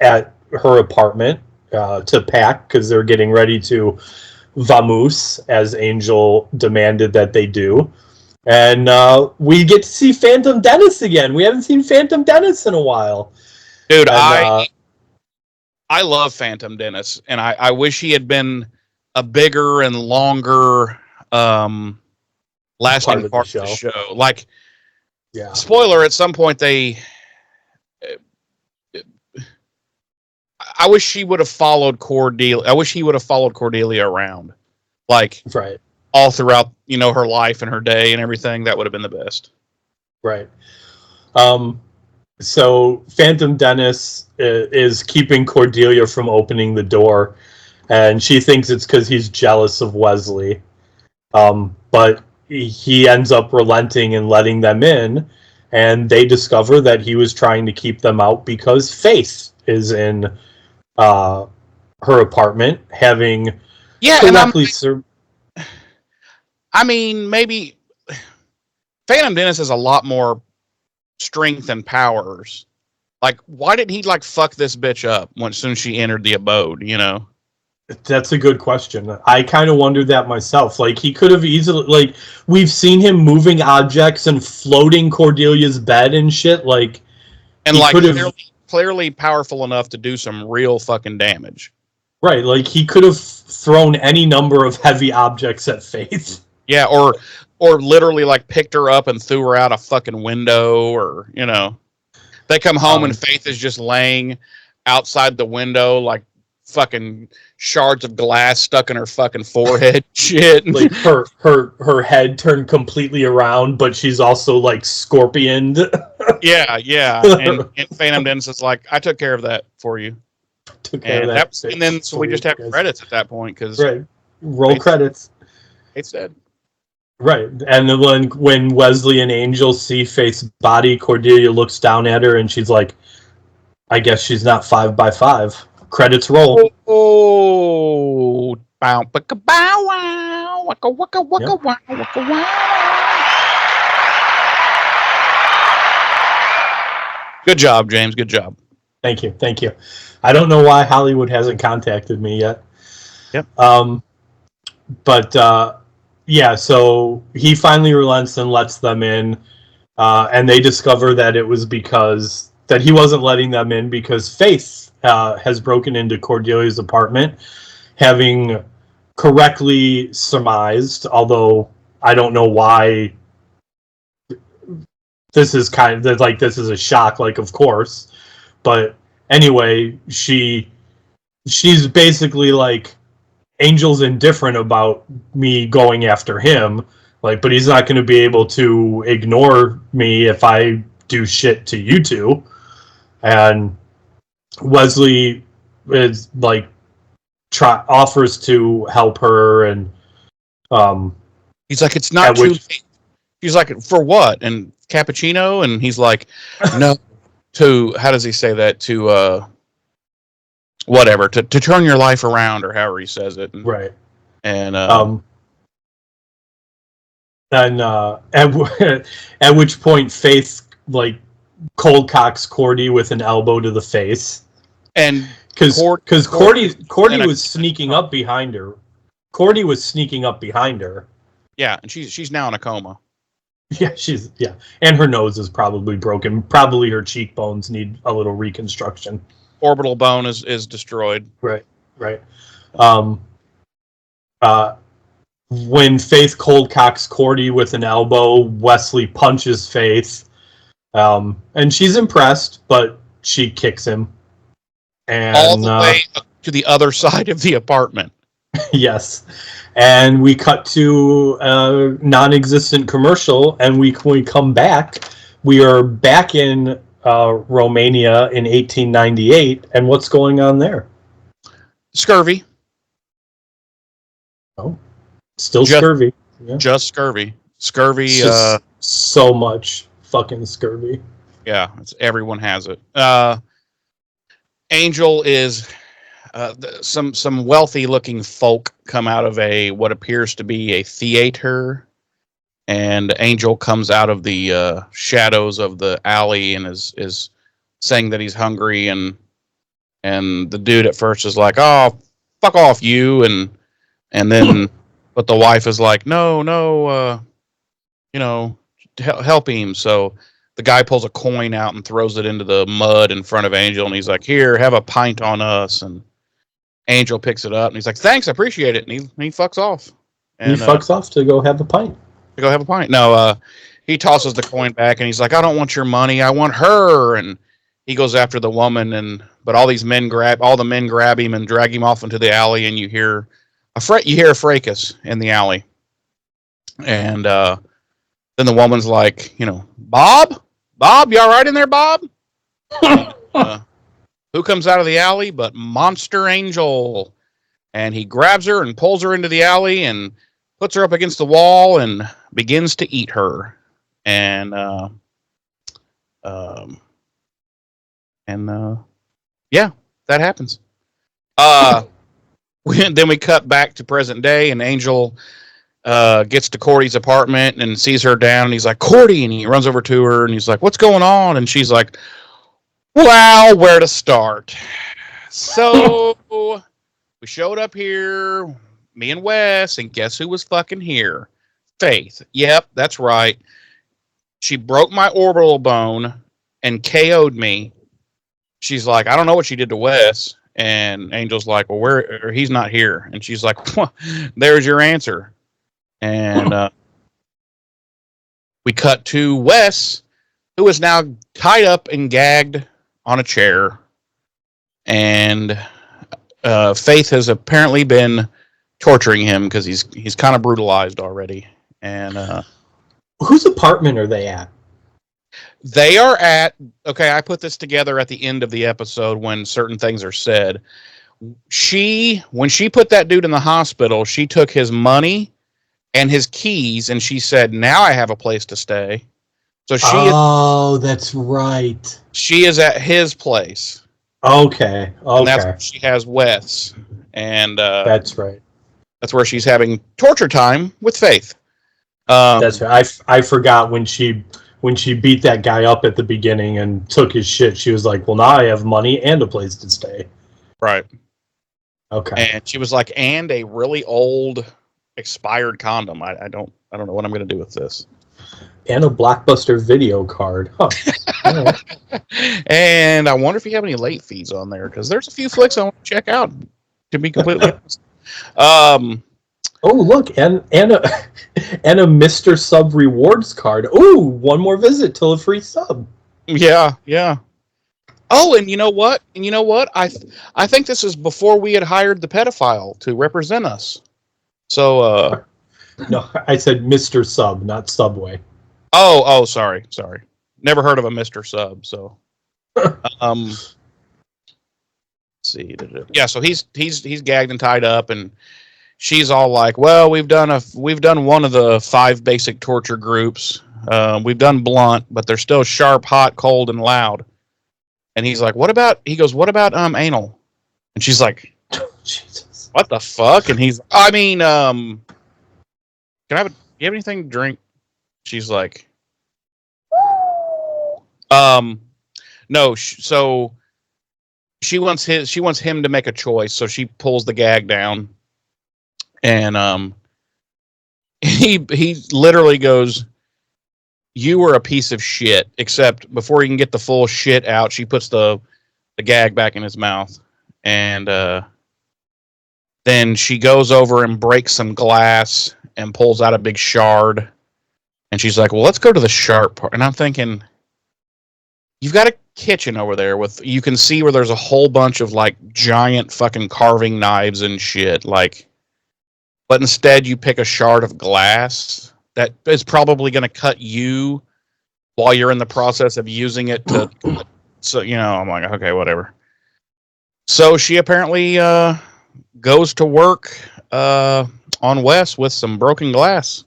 at her apartment to pack because they're getting ready to vamoose, as Angel demanded that they do. And we get to see Phantom Dennis again. We haven't seen Phantom Dennis in a while. Dude, I love Phantom Dennis, and I wish he had been a bigger and longer lasting part of the show. Like, Yeah. spoiler, at some point I wish she would have followed Cordelia. I wish he would have followed Cordelia around, like, Right. all throughout, her life and her day and everything. That would have been the best. Right. So Phantom Dennis is keeping Cordelia from opening the door, and she thinks it's because he's jealous of Wesley. But he ends up relenting and letting them in, and they discover that he was trying to keep them out because Faith is in her apartment having correctly I mean, maybe Phantom Dennis has a lot more strength and powers. Like, why didn't he fuck this bitch up as soon as she entered the abode? That's a good question. I kind of wondered that myself. Like, he could have easily, we've seen him moving objects and floating Cordelia's bed and shit. And clearly powerful enough to do some real fucking damage. Right, he could have thrown any number of heavy objects at Faith. Yeah, or literally picked her up and threw her out a fucking window, or they come home and Faith is just laying outside the window fucking shards of glass stuck in her fucking forehead. Shit. Her head turned completely around, but she's also scorpioned. Yeah. And Phantom Dennis is like, I took care of that for you. And then so we just have credits at that point because roll credits. It's dead. Right, and then when Wesley and Angel see Faith's body, Cordelia looks down at her and she's like, "I guess she's not 5x5." Credits roll. Oh, bow, baka, bow, wow, waka, waka, waka, wow, waka, wow. Good job, James. Good job. Thank you. I don't know why Hollywood hasn't contacted me yet. Yep. Yeah, so he finally relents and lets them in, and they discover that it was because that he wasn't letting them in because Faith has broken into Cordelia's apartment, having correctly surmised, although I don't know why this is this is a shock, of course. But anyway, she's basically Angel's indifferent about me going after him, but he's not going to be able to ignore me if I do shit to you two. And Wesley is offers to help her, and he's like, it's not too late. He's like, for what? And cappuccino? And he's like, no. How does he say that? To whatever, to turn your life around, or however he says it. Right. And at which point Faith cold cocks Cordy with an elbow to the face. And because Cordy was sneaking up behind her. Cordy was sneaking up behind her. Yeah, and she's now in a coma. Yeah, and her nose is probably broken. Probably her cheekbones need a little reconstruction. Orbital bone is destroyed. Right. When Faith cold cocks Cordy with an elbow, Wesley punches Faith, and she's impressed, but she kicks him. And all the way to the other side of the apartment. Yes. And we cut to a non-existent commercial, and when we come back, we are back in Romania in 1898, and what's going on there? Scurvy. Oh, still scurvy. Yeah. Just scurvy. Scurvy. So much fucking scurvy. Yeah, everyone has it. Angel is some wealthy-looking folk come out of what appears to be a theater, and Angel comes out of the shadows of the alley and is saying that he's hungry, and the dude at first is like, "Oh, fuck off, you," and then but the wife is like, "No, help him." So the guy pulls a coin out and throws it into the mud in front of Angel, and he's like, "Here, have a pint on us." And Angel picks it up, and he's like, "Thanks, I appreciate it." And he fucks off. And, he fucks off to go have a pint. To go have a pint. No, he tosses the coin back, and he's like, "I don't want your money. I want her." And he goes after the woman, but all the men grab him and drag him off into the alley, and you hear a fracas in the alley. And then the woman's like, "Bob, you all right in there, Bob?" Who comes out of the alley but Monster Angel? And he grabs her and pulls her into the alley and puts her up against the wall and begins to eat her. And yeah, that happens. Then we cut back to present day, and Angel gets to Cordy's apartment and sees her down, and he's like, "Cordy," and he runs over to her, and he's like, "What's going on?" And she's like, "Well, where to start?" So we showed up here, me and Wes, and guess who was fucking here? Faith. Yep, that's right. She broke my orbital bone and KO'd me. She's like, "I don't know what she did to Wes." And Angel's like, "Well, he's not here." And she's like, "Well, there's your answer." And we cut to Wes, who is now tied up and gagged on a chair. And Faith has apparently been torturing him because he's kind of brutalized already. And whose apartment are they at? They are at, okay, I put this together at the end of the episode when certain things are said. When she put that dude in the hospital, she took his money and his keys, and she said, "Now I have a place to stay." So that's right. She is at his place. Okay. And that's where she has Wes. And that's right. That's where she's having torture time with Faith. That's right. I forgot when she beat that guy up at the beginning and took his shit. She was like, "Well, now I have money and a place to stay." Right. Okay. And she was like, "And a really old expired condom. I don't know what I'm going to do with this." And a Blockbuster video card. Huh. Right. And I wonder if you have any late fees on there, because there's a few flicks I want to check out, to be completely honest. Oh, look, and a Mr. Sub rewards card. Ooh, one more visit till a free sub. Yeah. Oh, and you know what? I think this is before we had hired the pedophile to represent us. So no, I said Mr. Sub, not Subway. Oh, sorry. Never heard of a Mr. Sub, so let's see. Yeah, so he's gagged and tied up, and she's all like, "Well, we've done one of the 5 basic torture groups. We've done blunt, but they're still sharp, hot, cold, and loud." And he's like, "What about?" He goes, "What about anal?" And she's like, Jesus, "What the fuck?" And he's, "I mean, do you have anything to drink?" She's like, "No." So she wants him to make a choice. So she pulls the gag down, and he literally goes, "You were a piece of shit." Except before he can get the full shit out, she puts the gag back in his mouth, and then she goes over and breaks some glass and pulls out a big shard. And she's like, "Well, let's go to the sharp part." And I'm thinking, you've got a kitchen over there you can see where there's a whole bunch of like giant fucking carving knives and shit. Like, but instead you pick a shard of glass that is probably going to cut you while you're in the process of using it to. So, I'm like, okay, whatever. So she apparently goes to work on Wes with some broken glass.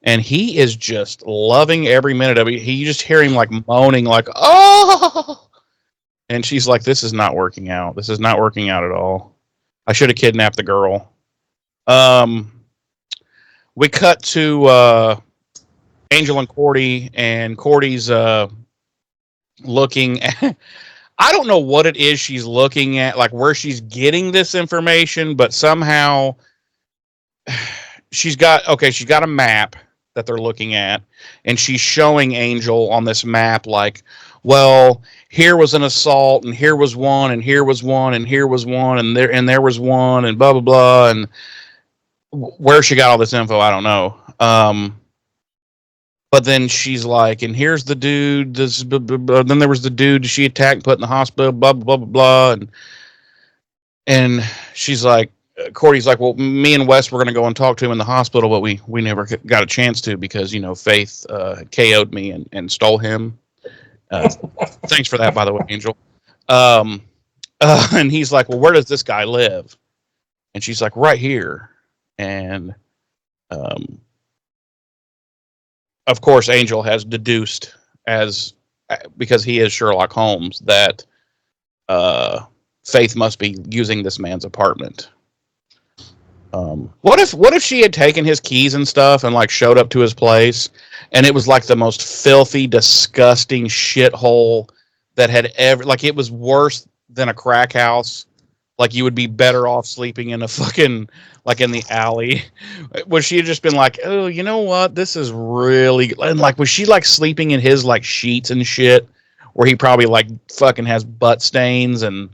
And he is just loving every minute of it. You just hear him like moaning, like, "Oh!" And she's like, "This is not working out. This is not working out at all. I should have kidnapped the girl." We cut to Angel and Cordy, and Cordy's looking at, I don't know what it is she's looking at, like where she's getting this information, but somehow she's got a map. that they're looking at, and she's showing Angel on this map like, well, here was an assault, and here was one, and here was one, and here was one, and there was one, and blah blah blah, and where she got all this info, I don't know. But then she's like, and here's the dude. This blah, blah, blah. Then there was the dude she attacked, put in the hospital, blah blah blah blah blah, and she's like, Cordy's like, well, me and Wes were going to go and talk to him in the hospital, but we never got a chance to because, you know, Faith KO'd me and stole him. Thanks for that, by the way, Angel. And he's like, well, where does this guy live? And she's like, right here. And of course, Angel has deduced, because he is Sherlock Holmes, that Faith must be using this man's apartment. What if she had taken his keys and stuff and like showed up to his place, and it was like the most filthy, disgusting shithole that had ever, like, it was worse than a crack house. Like, you would be better off sleeping in a fucking, like, in the alley. Would she have just been like, oh, you know what? This is really, and like, was she like sleeping in his like sheets and shit, where he probably like fucking has butt stains and,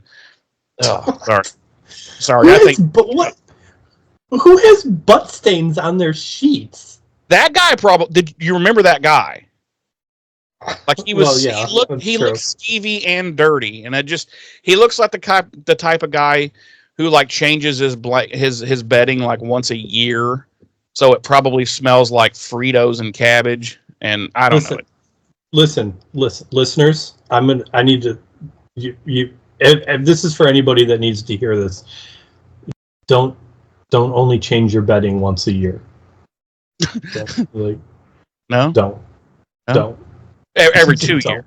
oh, sorry. I think, but what? Who has butt stains on their sheets? That guy probably. Did you remember that guy? Like, he was. Well, yeah, he looked skeevy and dirty, and he looks like the type of guy who like changes his bedding like once a year, so it probably smells like Fritos and cabbage. And I don't know. Listen, listeners. I need to. If this is for anybody that needs to hear this. Don't only change your bedding once a year. No? Don't. Every 2 years.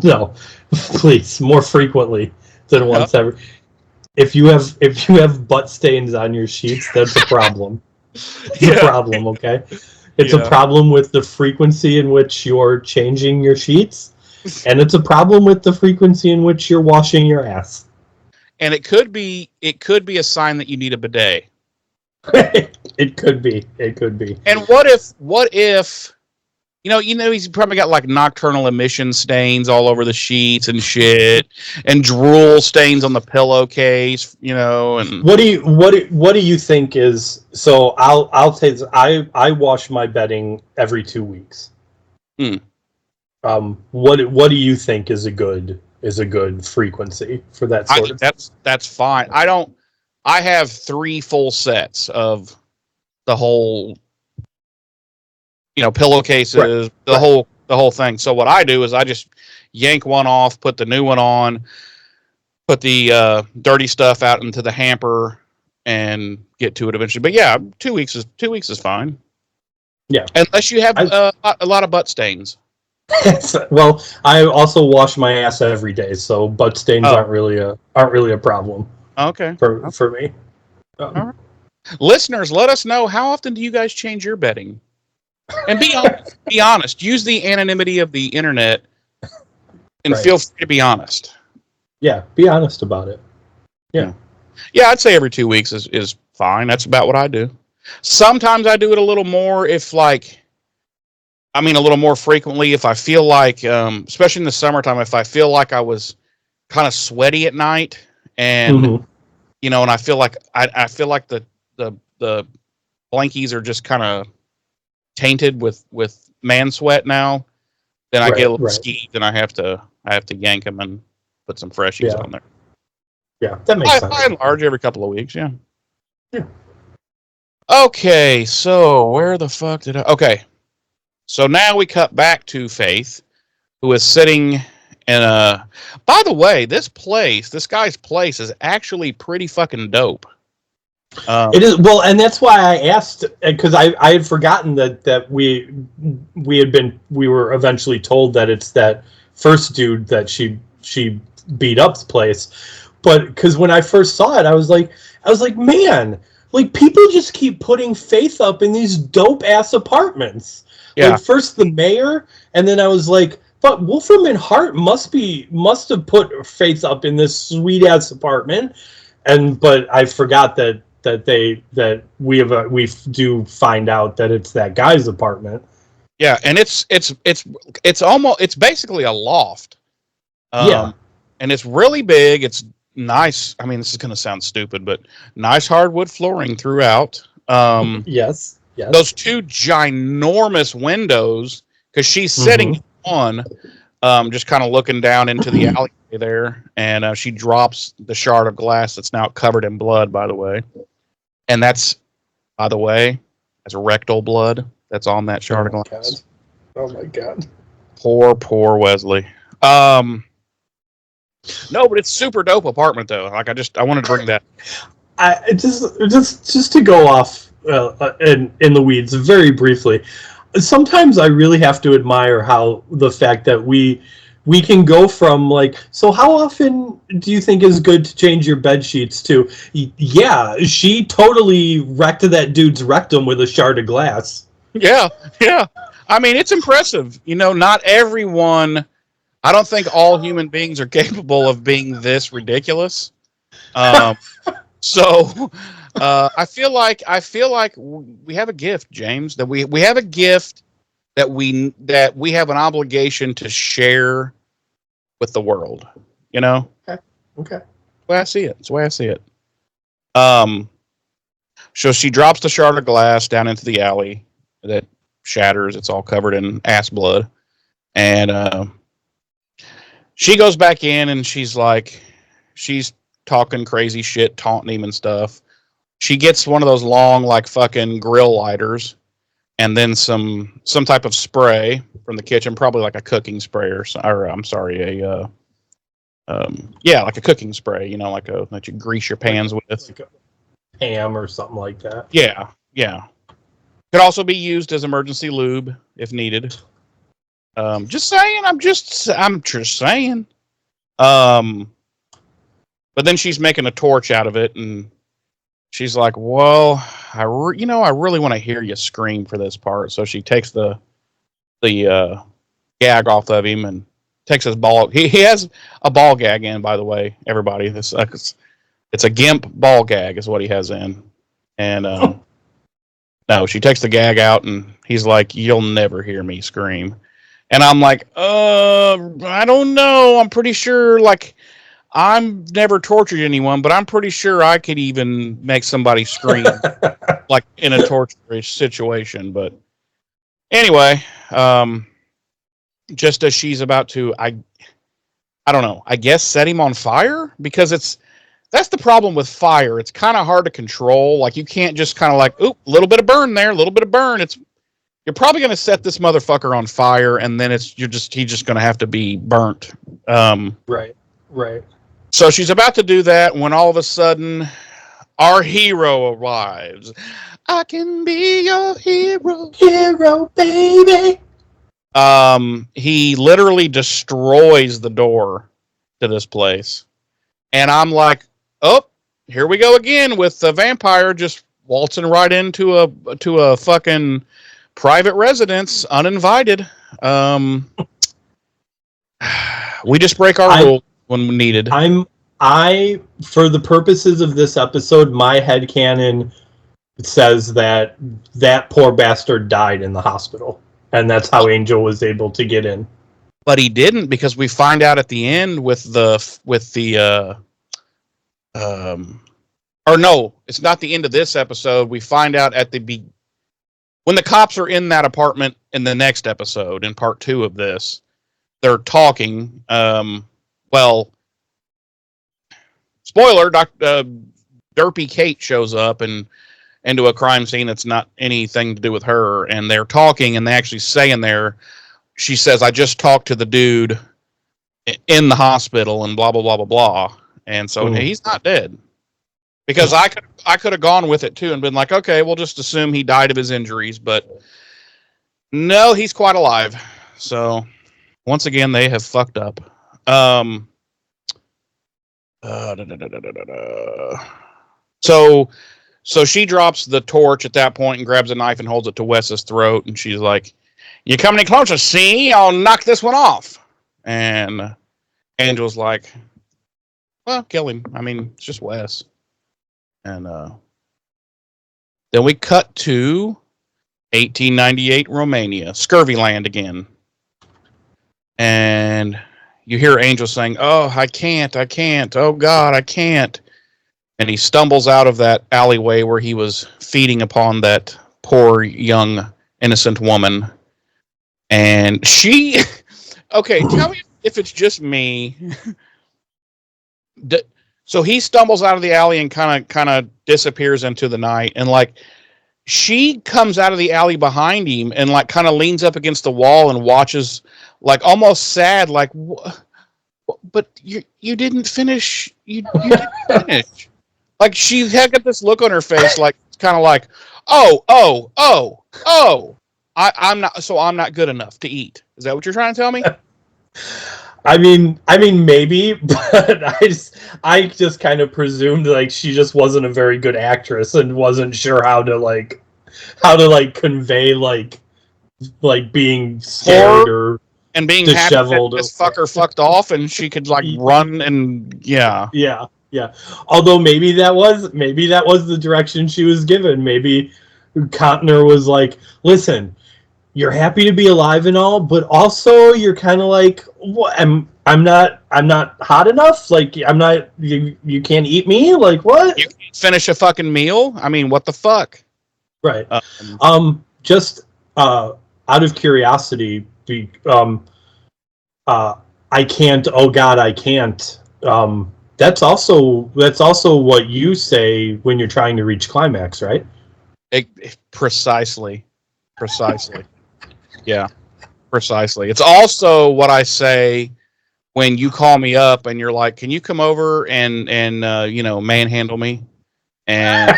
No. Please, more frequently than once every. If you have butt stains on your sheets, that's a problem. It's a problem, okay? It's a problem with the frequency in which you're changing your sheets, and it's a problem with the frequency in which you're washing your ass. And it could be a sign that you need a bidet. It could be. And what if you know he's probably got like nocturnal emission stains all over the sheets and shit, and drool stains on the pillowcase, you know. And what do you think is, so I'll say this, I wash my bedding every 2 weeks. What do you think is a good frequency for that sort of thing? That's fine. I have 3 full sets of the whole, you know, pillowcases, the whole thing. So what I do is I just yank one off, put the new one on, put the dirty stuff out into the hamper, and get to it eventually. But yeah, 2 weeks is fine. Yeah, unless you have a lot of butt stains. Well, I also wash my ass every day, so butt stains aren't really a problem. Okay, for me. All right. Listeners, let us know, how often do you guys change your bedding? And be honest. Use the anonymity of the internet, and feel free to be honest. Yeah, be honest about it. Yeah, I'd say every 2 weeks is fine. That's about what I do. Sometimes I do it a little more a little more frequently if I feel like, especially in the summertime, if I feel like I was kind of sweaty at night, and you know, and I feel like the blankies are just kind of tainted with man sweat now, then I get a little skeeved, and I have to yank them and put some freshies on there. Yeah, that makes sense. By and large, every couple of weeks, yeah. Okay, so where the fuck did I... Okay, so now we cut back to Faith, who is sitting in a... By the way, this guy's place is actually pretty fucking dope. It is, well, and that's why I asked, because I had forgotten that we were eventually told that it's that first dude that she beat up's place, but because when I first saw it, I was like, man, like, people just keep putting Faith up in these dope ass apartments. Yeah. Like, first the mayor, and then I was like, but Wolfram and Hart must have put Faith up in this sweet ass apartment, but I forgot that that we do find out that it's that guy's apartment. Yeah, and it's basically a loft. Yeah. And it's really big. It's nice. I mean, this is going to sound stupid, but nice hardwood flooring throughout. Yes. Those two ginormous windows, because she's sitting on, just kind of looking down into the alleyway there, and she drops the shard of glass that's now covered in blood, by the way. And that's, by the way, that's rectal blood that's on that shard of glass. God. Oh my God. Poor Wesley. No, but it's super dope apartment though. Like I wanted to bring that. I just to go off in the weeds very briefly. Sometimes I really have to admire how the fact that we can go from like, so how often do you think is good to change your bed sheets to, yeah, she totally wrecked that dude's rectum with a shard of glass. Yeah. I mean, it's impressive. You know, not everyone. I don't think all human beings are capable of being this ridiculous. So I feel like we have a gift, James. That we have a gift that we have an obligation to share with the world. You know. Okay. That's the way I see it. That's the way I see it. So she drops the shard of glass down into the alley that shatters. It's all covered in ass blood, and she goes back in and she's talking crazy shit, taunting him and stuff. She gets one of those long, like fucking grill lighters, and then some type of spray from the kitchen, probably like a cooking spray like a cooking spray, you know, that you grease your pans with. Like a Pam or something like that. Yeah. Could also be used as emergency lube if needed. Just saying. I'm just saying. But then she's making a torch out of it, and she's like, "Well, I really want to hear you scream for this part." So she takes the gag off of him and takes his ball. He has a ball gag in, by the way, everybody. This it's a gimp ball gag is what he has in, and no, she takes the gag out, and he's like, "You'll never hear me scream." And I'm like, I don't know. I'm pretty sure, like, I've never tortured anyone, but I'm pretty sure I could even make somebody scream, like, in a torturous situation. But anyway, just as she's about to, I don't know, I guess set him on fire? Because that's the problem with fire. It's kind of hard to control. Like, you can't just kind of like, oop, a little bit of burn there, a little bit of burn. You're probably going to set this motherfucker on fire, and then he's just going to have to be burnt. Right. So she's about to do that when all of a sudden our hero arrives. I can be your hero, baby. He literally destroys the door to this place, and I'm like, oh, here we go again with the vampire just waltzing right into a fucking private residence, uninvited. We just break our rule when needed. For the purposes of this episode, my headcanon says that poor bastard died in the hospital, and that's how Angel was able to get in. But he didn't, because we find out at the end or no, it's not the end of this episode. We find out when the cops are in that apartment in the next episode, in part 2 of this, they're talking. Well, spoiler, Derpy Kate shows up and into a crime scene that's not anything to do with her, and they're talking, and they actually say in there, she says, "I just talked to the dude in the hospital," and blah blah blah blah blah. And so he's not dead. Because I could have gone with it too and been like, okay, we'll just assume he died of his injuries, but no, he's quite alive. So once again, they have fucked up. So she drops the torch at that point and grabs a knife and holds it to Wes's throat, and she's like, "You come any closer, see? I'll knock this one off." And Angel's like, "Well, kill him. I mean, it's just Wes." And Then we cut to 1898 Romania, Scurvy Land again. And you hear Angel saying, "Oh, I can't. Oh, God, I can't." And he stumbles out of that alleyway where he was feeding upon that poor, young, innocent woman. And she... Okay, tell me if it's just me. So he stumbles out of the alley and kind of disappears into the night. And, like, she comes out of the alley behind him and, like, kind of leans up against the wall and watches, like, almost sad, like, but you didn't finish. You didn't finish. Like, she had got this look on her face, like, kind of like, oh, I'm not good enough to eat. Is that what you're trying to tell me? I mean, maybe, but I just kind of presumed like she just wasn't a very good actress and wasn't sure how to convey like being scared or and being disheveled. Happy that this fucker fucked off and she could like run and yeah. Although maybe that was the direction she was given. Maybe Contner was like, "Listen, you're happy to be alive and all, but also you're kind of like, what? I'm not hot enough. Like I'm not. You can't eat me. Like what? You can't finish a fucking meal. I mean, what the fuck? Right. Just out of curiosity, I can't. Oh God, I can't. That's also what you say when you're trying to reach climax, right? Precisely. Yeah, precisely. It's also what I say when you call me up and you're like, "Can you come over and manhandle me?" And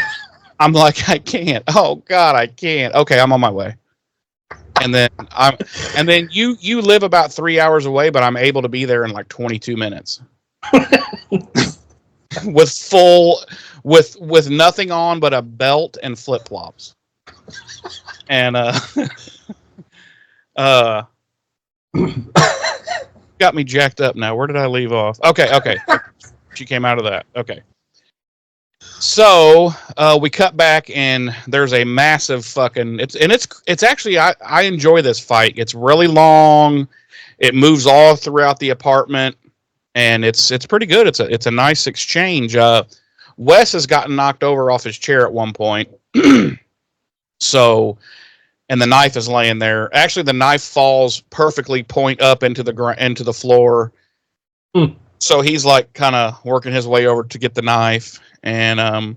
I'm like, "I can't." Oh God, I can't. Okay, I'm on my way. And then you live about 3 hours away, but I'm able to be there in like 22 minutes. with nothing on but a belt and flip flops. And got me jacked up now. Where did I leave off? Okay. She came out of that. Okay. So we cut back and there's a massive fucking it's actually I enjoy this fight. It's really long. It moves all throughout the apartment and it's pretty good. It's a nice exchange. Wes has gotten knocked over off his chair at one point. So and the knife is laying there. Actually, the knife falls perfectly point up into the floor. So he's like kind of working his way over to get the knife. And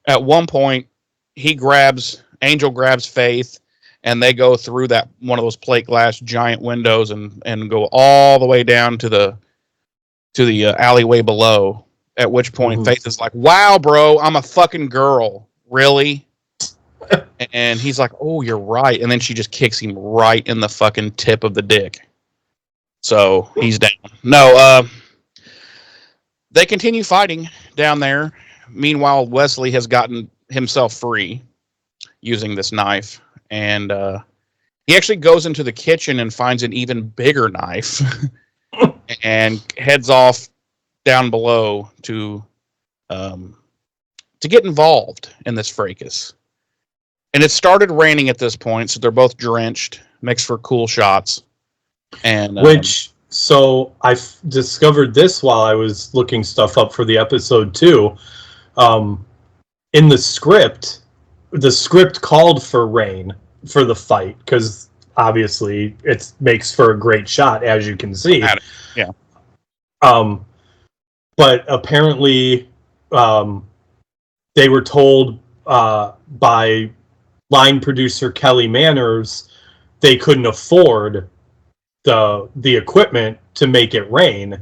at one point, Angel grabs Faith, and they go through that one of those plate glass giant windows and go all the way down to the alleyway below. At which point, Faith is like, "Wow, bro, I'm a fucking girl, really?" And he's like, "Oh, you're right." And then she just kicks him right in the fucking tip of the dick. So he's down. No, they continue fighting down there. Meanwhile, Wesley has gotten himself free using this knife. And he actually goes into the kitchen and finds an even bigger knife and heads off down below to get involved in this fracas. And it started raining at this point, so they're both drenched, makes for cool shots. And so I discovered this while I was looking stuff up for the episode too. In the script called for rain for the fight because obviously it makes for a great shot, as you can see. Yeah. But apparently, they were told by line producer Kelly Manners they couldn't afford the equipment to make it rain,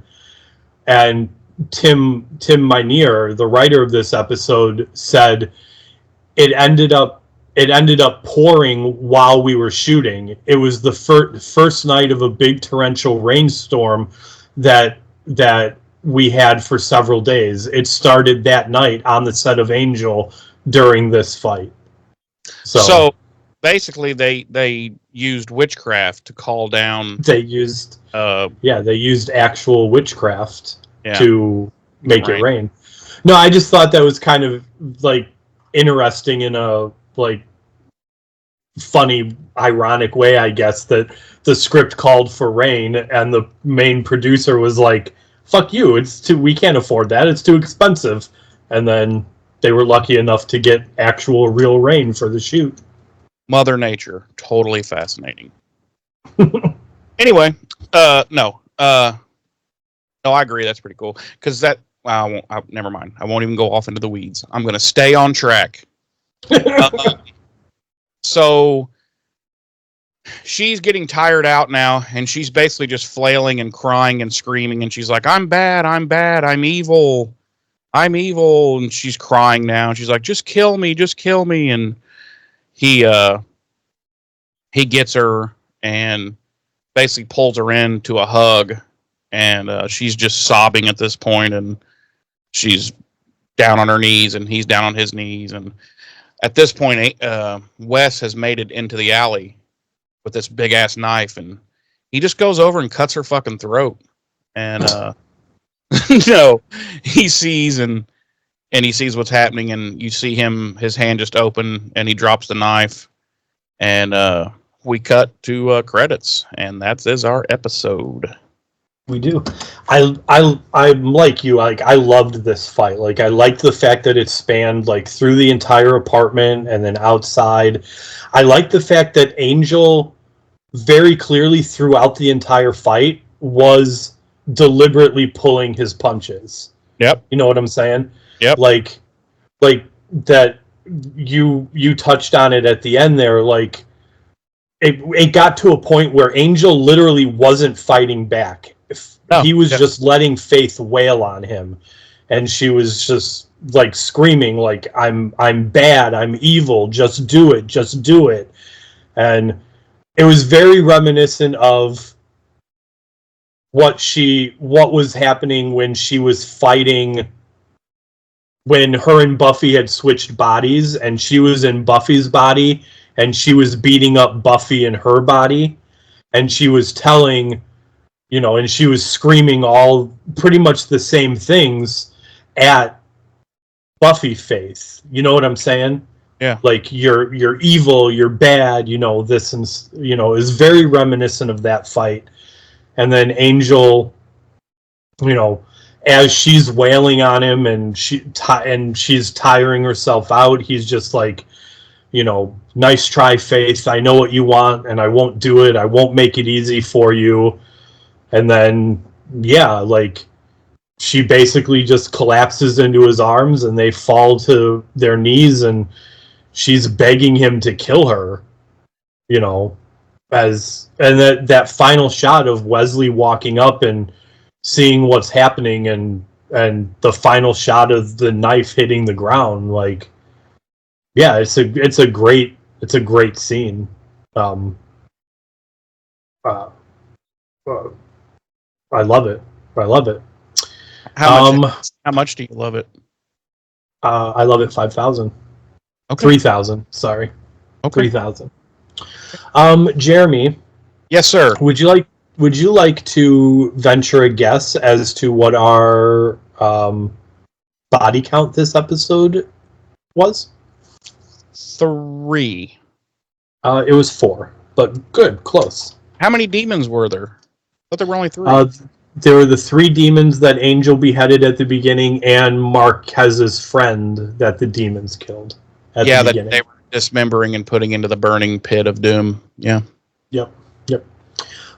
and Tim Minear, the writer of this episode, said it ended up pouring while we were shooting. It was the first night of a big torrential rainstorm that we had for several days. It started that night on the set of Angel during this fight. So basically, they used witchcraft to call down. They used actual witchcraft to make it rain. No, I just thought that was kind of like interesting in a like funny, ironic way, I guess, that the script called for rain, and the main producer was like, "Fuck you! We can't afford that. It's too expensive." And then they were lucky enough to get actual real rain for the shoot. Mother Nature, totally fascinating. Anyway, no, I agree. That's pretty cool because that. Never mind. I won't even go off into the weeds. I'm going to stay on track. So she's getting tired out now, and she's basically just flailing and crying and screaming, and she's like, "I'm bad, I'm bad, I'm evil, I'm evil," and she's crying now, and she's like, just kill me, and he gets her and basically pulls her into a hug, and she's just sobbing at this point, and she's down on her knees, and he's down on his knees, and at this point, Wes has made it into the alley with this big ass knife, and he just goes over and cuts her fucking throat. And he sees and he sees what's happening, and you see his hand just open, and he drops the knife, and we cut to credits, and that is our episode. We do. I'm like you. Like, I loved this fight. Like, I liked the fact that it spanned like through the entire apartment and then outside. I liked the fact that Angel very clearly throughout the entire fight was deliberately pulling his punches. Yep. You know what I'm saying? Yep. Like that. You touched on it at the end there. Like, it got to a point where Angel literally wasn't fighting back. He was just letting Faith wail on him, and she was just like screaming, like, I'm bad, I'm evil, just do it. And it was very reminiscent of what was happening when she was fighting, when her and Buffy had switched bodies, and she was in Buffy's body, and she was beating up Buffy in her body, and she was telling, and she was screaming all pretty much the same things at Buffy Faith. You know what I'm saying? Yeah. Like, you're evil, you're bad, this, and, is very reminiscent of that fight. And then Angel, as she's wailing on him and she's tiring herself out, he's just like, nice try, Faith. I know what you want, and I won't do it. I won't make it easy for you. And then, like, she basically just collapses into his arms, and they fall to their knees, and she's begging him to kill her, and that final shot of Wesley walking up and seeing what's happening, and the final shot of the knife hitting the ground, like, it's a great scene. I love it. How much do you love it? I love it 5,000. Okay. 3,000, sorry. Okay. 3,000. Jeremy. Yes, sir. Would you like to venture a guess as to what our body count this episode was? 3. It was 4, but good, close. How many demons were there? I thought there were only 3. There were the 3 demons that Angel beheaded at the beginning, and Marquez's friend that the demons killed at the beginning. That they were dismembering and putting into the burning pit of doom. Yeah. Yep.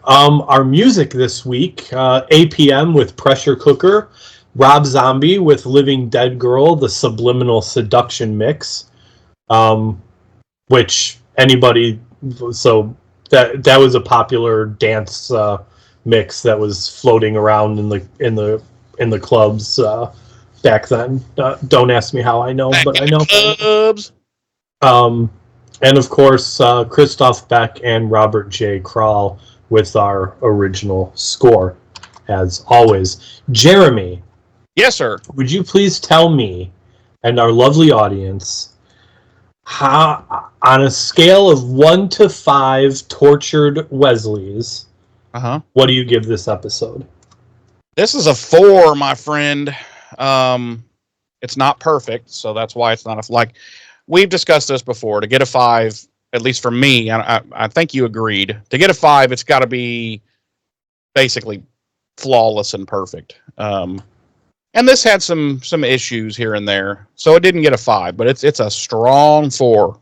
Our music this week, APM with Pressure Cooker, Rob Zombie with Living Dead Girl, the Subliminal Seduction mix, which anybody, so that was a popular dance mix that was floating around in the clubs back then. Don't ask me how I know, but I know. Clubs. And of course, Christoph Beck and Robert J. Krall with our original score, as always. Jeremy. Yes, sir. Would you please tell me and our lovely audience, how, on a scale of 1 to 5 tortured Wesleys, what do you give this episode? This is a 4, my friend. It's not perfect, so that's why it's not we've discussed this before. To get a 5, at least for me, I think you agreed. To get a 5, it's got to be basically flawless and perfect. And this had some issues here and there, so it didn't get a 5, but it's a strong 4.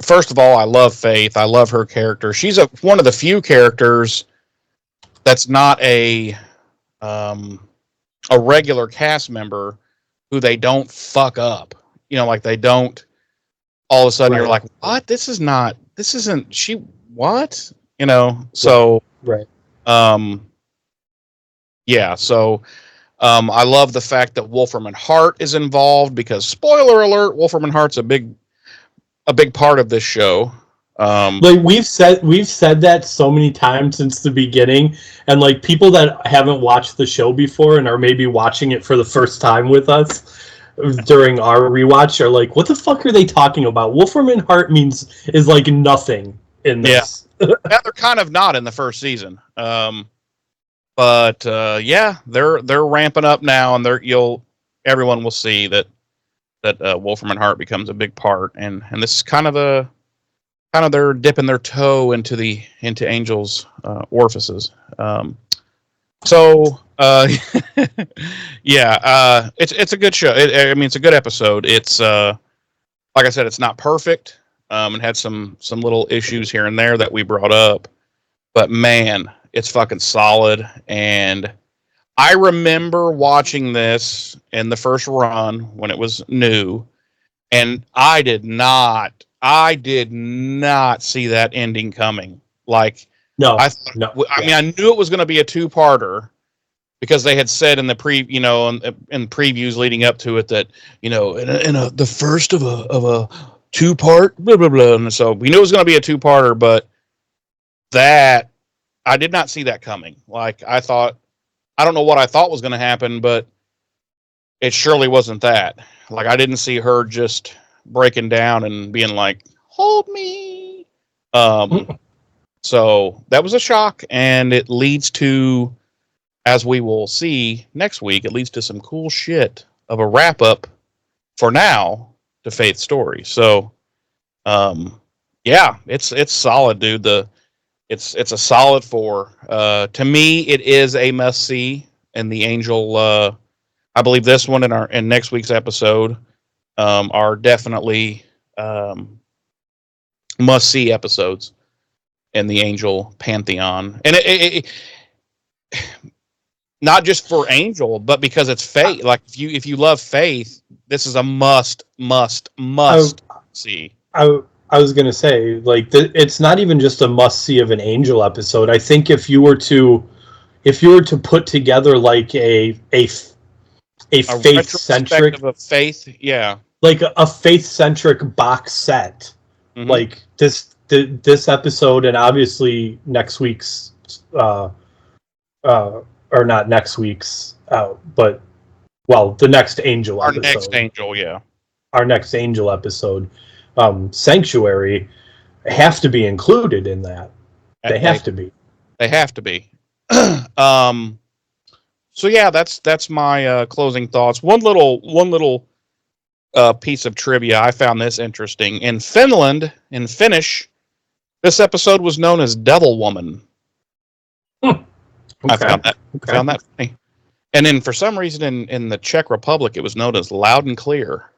First of all, I love Faith. I love her character. She's one of the few characters that's not a regular cast member who they don't fuck up. Like they don't all of a sudden you're like, what? This isn't she, what? So right. Yeah, so I love the fact that Wolfram and Hart is involved because, spoiler alert, Wolfram and Hart's a big part of this show. Like we've said that so many times since the beginning, and like people that haven't watched the show before and are maybe watching it for the first time with us during our rewatch are like, what the fuck are they talking about? Wolfram and Hart is like nothing in this. Yeah, they're kind of not in the first season. But they're ramping up now, and everyone will see that Wolfram and Hart becomes a big part, and this is kind of they're dipping their toe into Angel's orifices. It's a good show. It's a good episode. It's like I said, it's not perfect. It had some little issues here and there that we brought up, but man, it's fucking solid. And I remember watching this in the first run when it was new, and I did not see that ending coming. Like, no. I knew it was going to be a 2-parter because they had said in the in previews leading up to it that the first of a 2-part blah blah blah, and so we knew it was going to be a 2-parter, but that I did not see that coming. Like, I don't know what I thought was going to happen, but it surely wasn't that. Like, I didn't see her just breaking down and being like, hold me. So that was a shock, and it leads to, as we will see next week, it leads to some cool shit of a wrap up for now to Faith's story. So, it's solid, dude. It's a solid 4. To me, it is a must see, and the Angel. I believe this one and next week's episode are definitely must see episodes in the Angel pantheon, and it not just for Angel, but because it's Faith. Like if you love Faith, this is a must see. I was gonna say, like, it's not even just a must see of an Angel episode. I think if you were to put together like a faith centric of Faith, yeah, like a faith centric box set, like this episode, and obviously next week's or not next week's but the next Angel episode. Our next Angel episode. Sanctuary have to be included in that. They have to be. So yeah, that's my closing thoughts. One little piece of trivia. I found this interesting. In Finland, in Finnish, this episode was known as Devil Woman. Okay. I found that funny. And then for some reason in the Czech Republic, it was known as Loud and Clear.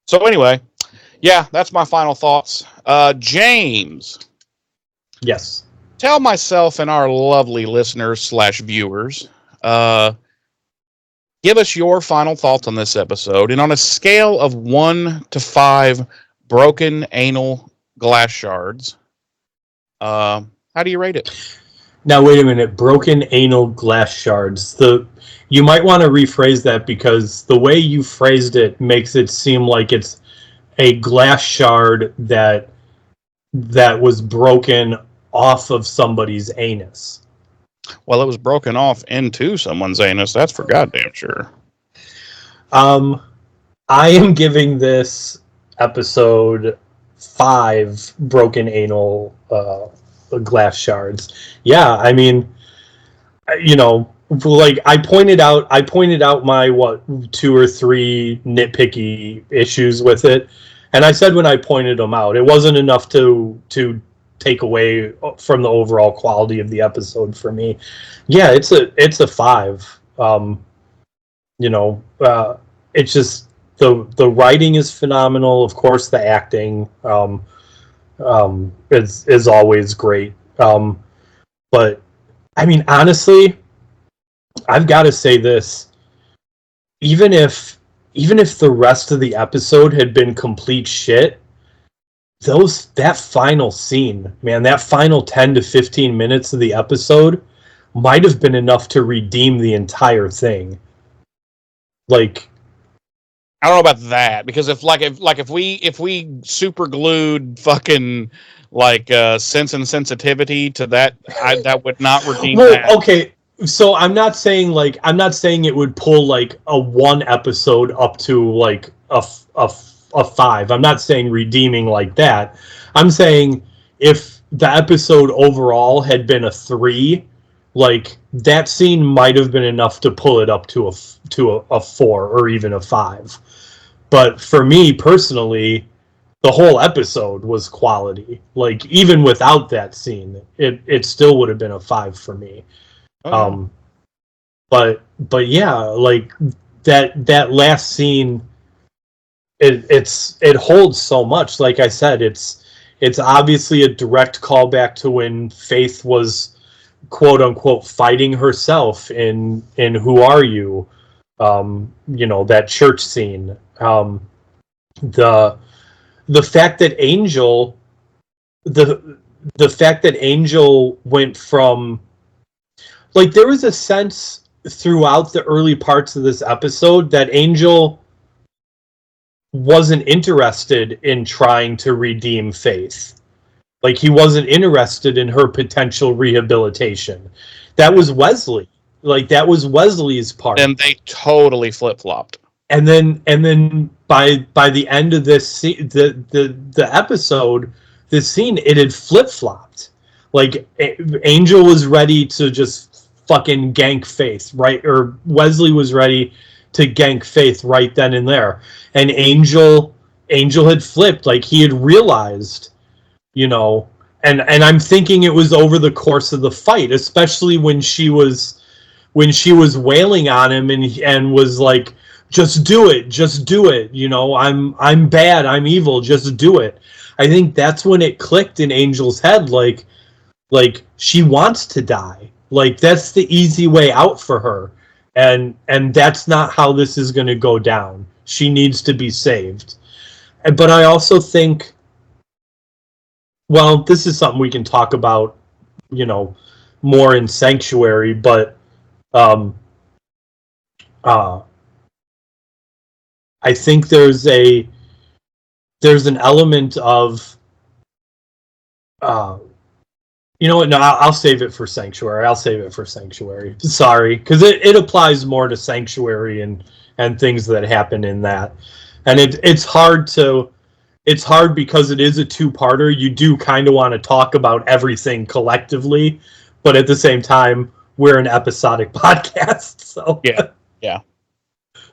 So anyway, yeah, that's my final thoughts. James. Yes. Tell myself and our lovely listeners / viewers, give us your final thoughts on this episode. And on a scale of 1 to 5 broken anal glass shards, how do you rate it? Now, wait a minute. Broken anal glass shards. You might want to rephrase that, because the way you phrased it makes it seem like it's a glass shard that was broken off of somebody's anus. Well, it was broken off into someone's anus. That's for goddamn sure. I am giving this episode 5 broken anal glass shards. Yeah, I mean, like I pointed out my two or three nitpicky issues with it, and I said when I pointed them out, it wasn't enough to take away from the overall quality of the episode for me. Yeah, it's a 5. It's just the writing is phenomenal. Of course, the acting is always great. But I mean, honestly, I've got to say this: even if the rest of the episode had been complete shit, that final scene, man, that final 10 to 15 minutes of the episode might have been enough to redeem the entire thing. Like, I don't know about that, because if we super glued fucking like Sense and Sensitivity to that, that would not redeem that. Okay, so I'm not saying it would pull like a one episode up to like a 5. I'm not saying redeeming like that. I'm saying if the episode overall had been a 3, like that scene might have been enough to pull it up to a 4 or even a 5. But for me personally, the whole episode was quality. Like even without that scene, it still would have been a 5 for me. Oh. But yeah, like that last scene, it holds so much. Like I said, it's obviously a direct callback to when Faith was quote unquote fighting herself in Who Are You? That church scene. The fact that Angel went from, like, there was a sense throughout the early parts of this episode that Angel wasn't interested in trying to redeem Faith. Like, he wasn't interested in her potential rehabilitation. That was Wesley. Like, that was Wesley's part. And they totally flip-flopped. And then by the end of this the episode, this scene, it had flip-flopped. Like, Angel was ready to just fucking gank Faith, right? Or Wesley was ready to gank Faith right then and there. And Angel had flipped. Like, he had realized, and I'm thinking it was over the course of the fight, especially when she was wailing on him and was like, just do it, I'm bad, I'm evil, just do it. I think that's when it clicked in Angel's head, like she wants to die. Like, that's the easy way out for her. And that's not how this is going to go down. She needs to be saved. But I also think, well, this is something we can talk about, more in Sanctuary, but I think there's an element of, you know what? No, I'll save it for Sanctuary. Sorry, because it applies more to Sanctuary and things that happen in that, and it's hard because it is a 2-parter. You do kind of want to talk about everything collectively, but at the same time, we're an episodic podcast, so yeah.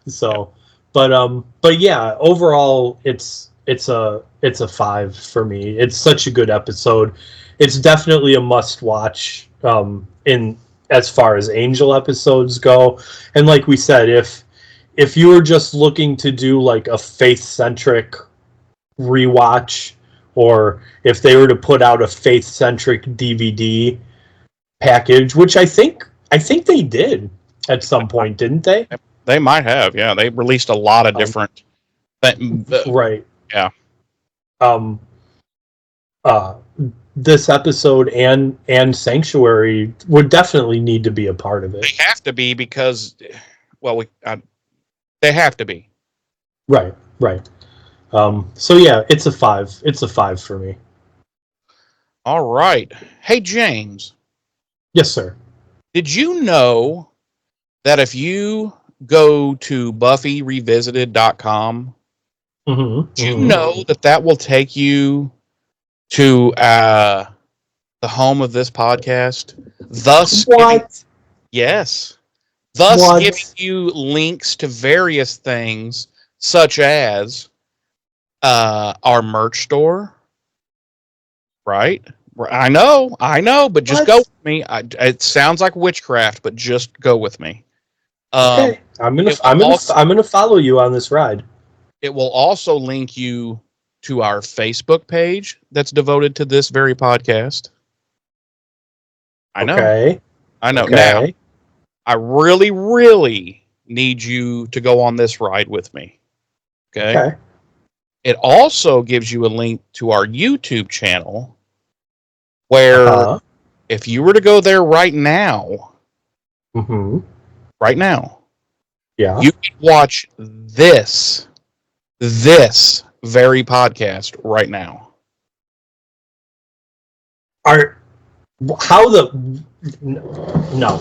So, but yeah, overall, it's a 5 for me. It's such a good episode. It's definitely a must-watch in as far as Angel episodes go. And like we said, if you were just looking to do like a Faith-centric rewatch, or if they were to put out a Faith-centric DVD package, which I think they did at some point, didn't they? They might have, yeah. They released a lot of different right. Yeah. This episode and Sanctuary would definitely need to be a part of it. They have to be because, well, they have to be. Right. So yeah, it's a 5. It's a 5 for me. All right. Hey, James. Yes, sir. Did you know that if you go to BuffyRevisited.com, do you know that will take you to the home of this podcast? Thus, what? Yes. thus What? giving you links to various things such as our merch store. Right? I know, but just What? go with me. It sounds like witchcraft, but just go with me. Okay, I'm it will also, gonna follow you on this ride. it will also link you to our Facebook page that's devoted to this very podcast. I know. Okay. Now, Okay. I really, really need you to go on this ride with me. Okay. Okay. It also gives you a link to our YouTube channel where Uh-huh. if you were to go there right now, Mm-hmm. Yeah. you can watch this very podcast right now. How the no.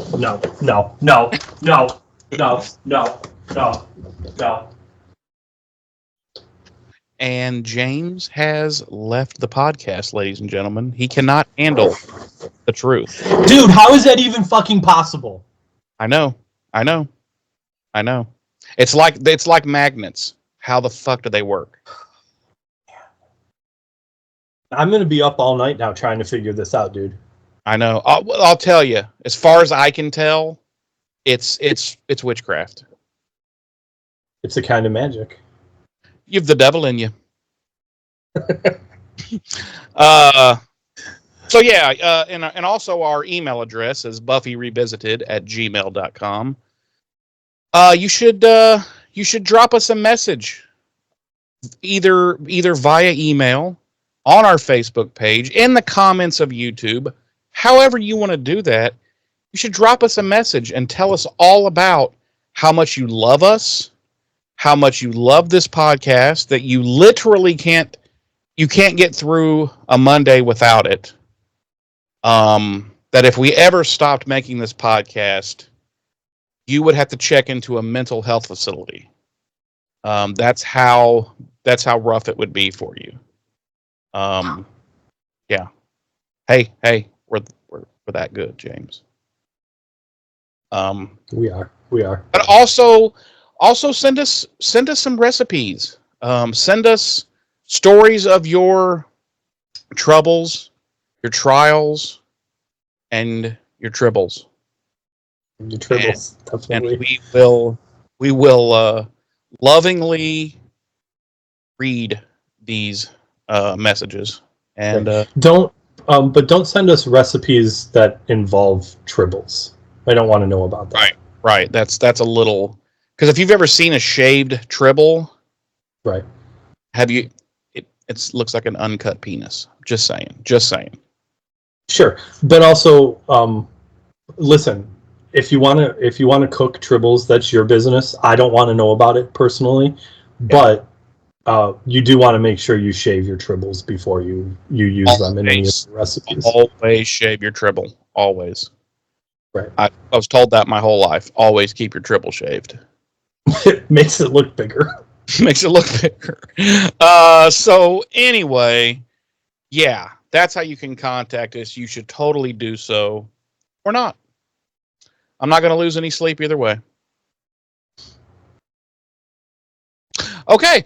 And James has left the podcast, ladies and gentlemen. He cannot handle the truth. Dude, how is that even fucking possible? I know. It's like magnets. How the fuck do they work? I'm gonna be up all night now trying to figure this out, dude. I know. I'll tell you. As far as I can tell, it's witchcraft. It's a kind of magic. You've the devil in you. So yeah, and also our email address is buffyrevisited@gmail.com. You should drop us a message either via email, on our Facebook page, in the comments of YouTube. However you want to do that, you should drop us a message and tell us all about how much you love us, how much you love this podcast, that you literally can't get through a Monday without it. That if we ever stopped making this podcast, you would have to check into a mental health facility. That's how rough it would be for you. Yeah. Hey, we're that good, James. We are. But also send us some recipes. Send us stories of your troubles, your trials, and your tribbles. Your tribbles, definitely. And we will lovingly read these messages. And don't send us recipes that involve tribbles. I don't want to know about that. Right. That's a little, because if you've ever seen a shaved tribble, right? Have you? It looks like an uncut penis. Just saying. Sure, but also, listen. If you want to cook tribbles, that's your business. I don't want to know about it personally, but you do want to make sure you shave your tribbles before you use them in any of the recipes. Always shave your tribble. Always. Right. I was told that my whole life. Always keep your tribble shaved. It makes it look bigger. Makes it look bigger. So anyway, yeah, that's how you can contact us. You should totally do so, or not. I'm not going to lose any sleep either way. Okay,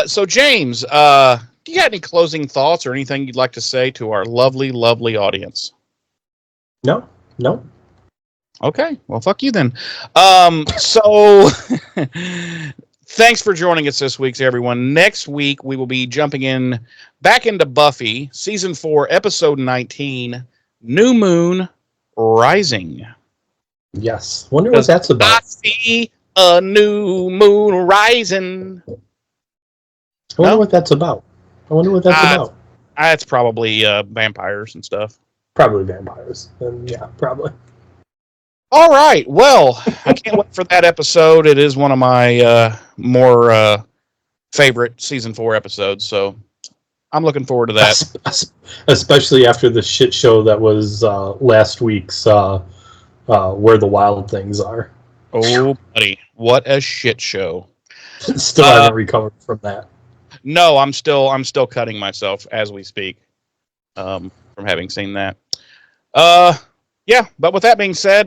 so James, you got any closing thoughts or anything you'd like to say to our lovely, lovely audience? No. Okay, well, fuck you then. So thanks for joining us this week, everyone. Next week, we will be jumping back into Buffy, Season 4, Episode 19, New Moon Rising. Yes. Wonder what that's about. I see a new moon rising. I wonder what that's about. It's probably vampires and stuff. Probably vampires. Yeah, probably. All right. Well, I can't wait for that episode. It is one of my more favorite Season 4 episodes, so I'm looking forward to that. Especially after the shit show that was last week's Where the Wild Things Are. Oh, buddy. What a shit show. Still haven't recovered from that. No, I'm still cutting myself as we speak from having seen that. Yeah, but with that being said,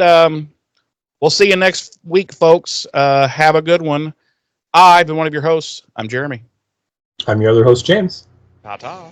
We'll see you next week, folks. Have a good one. I've been one of your hosts. I'm Jeremy. I'm your other host, James. Ta-ta.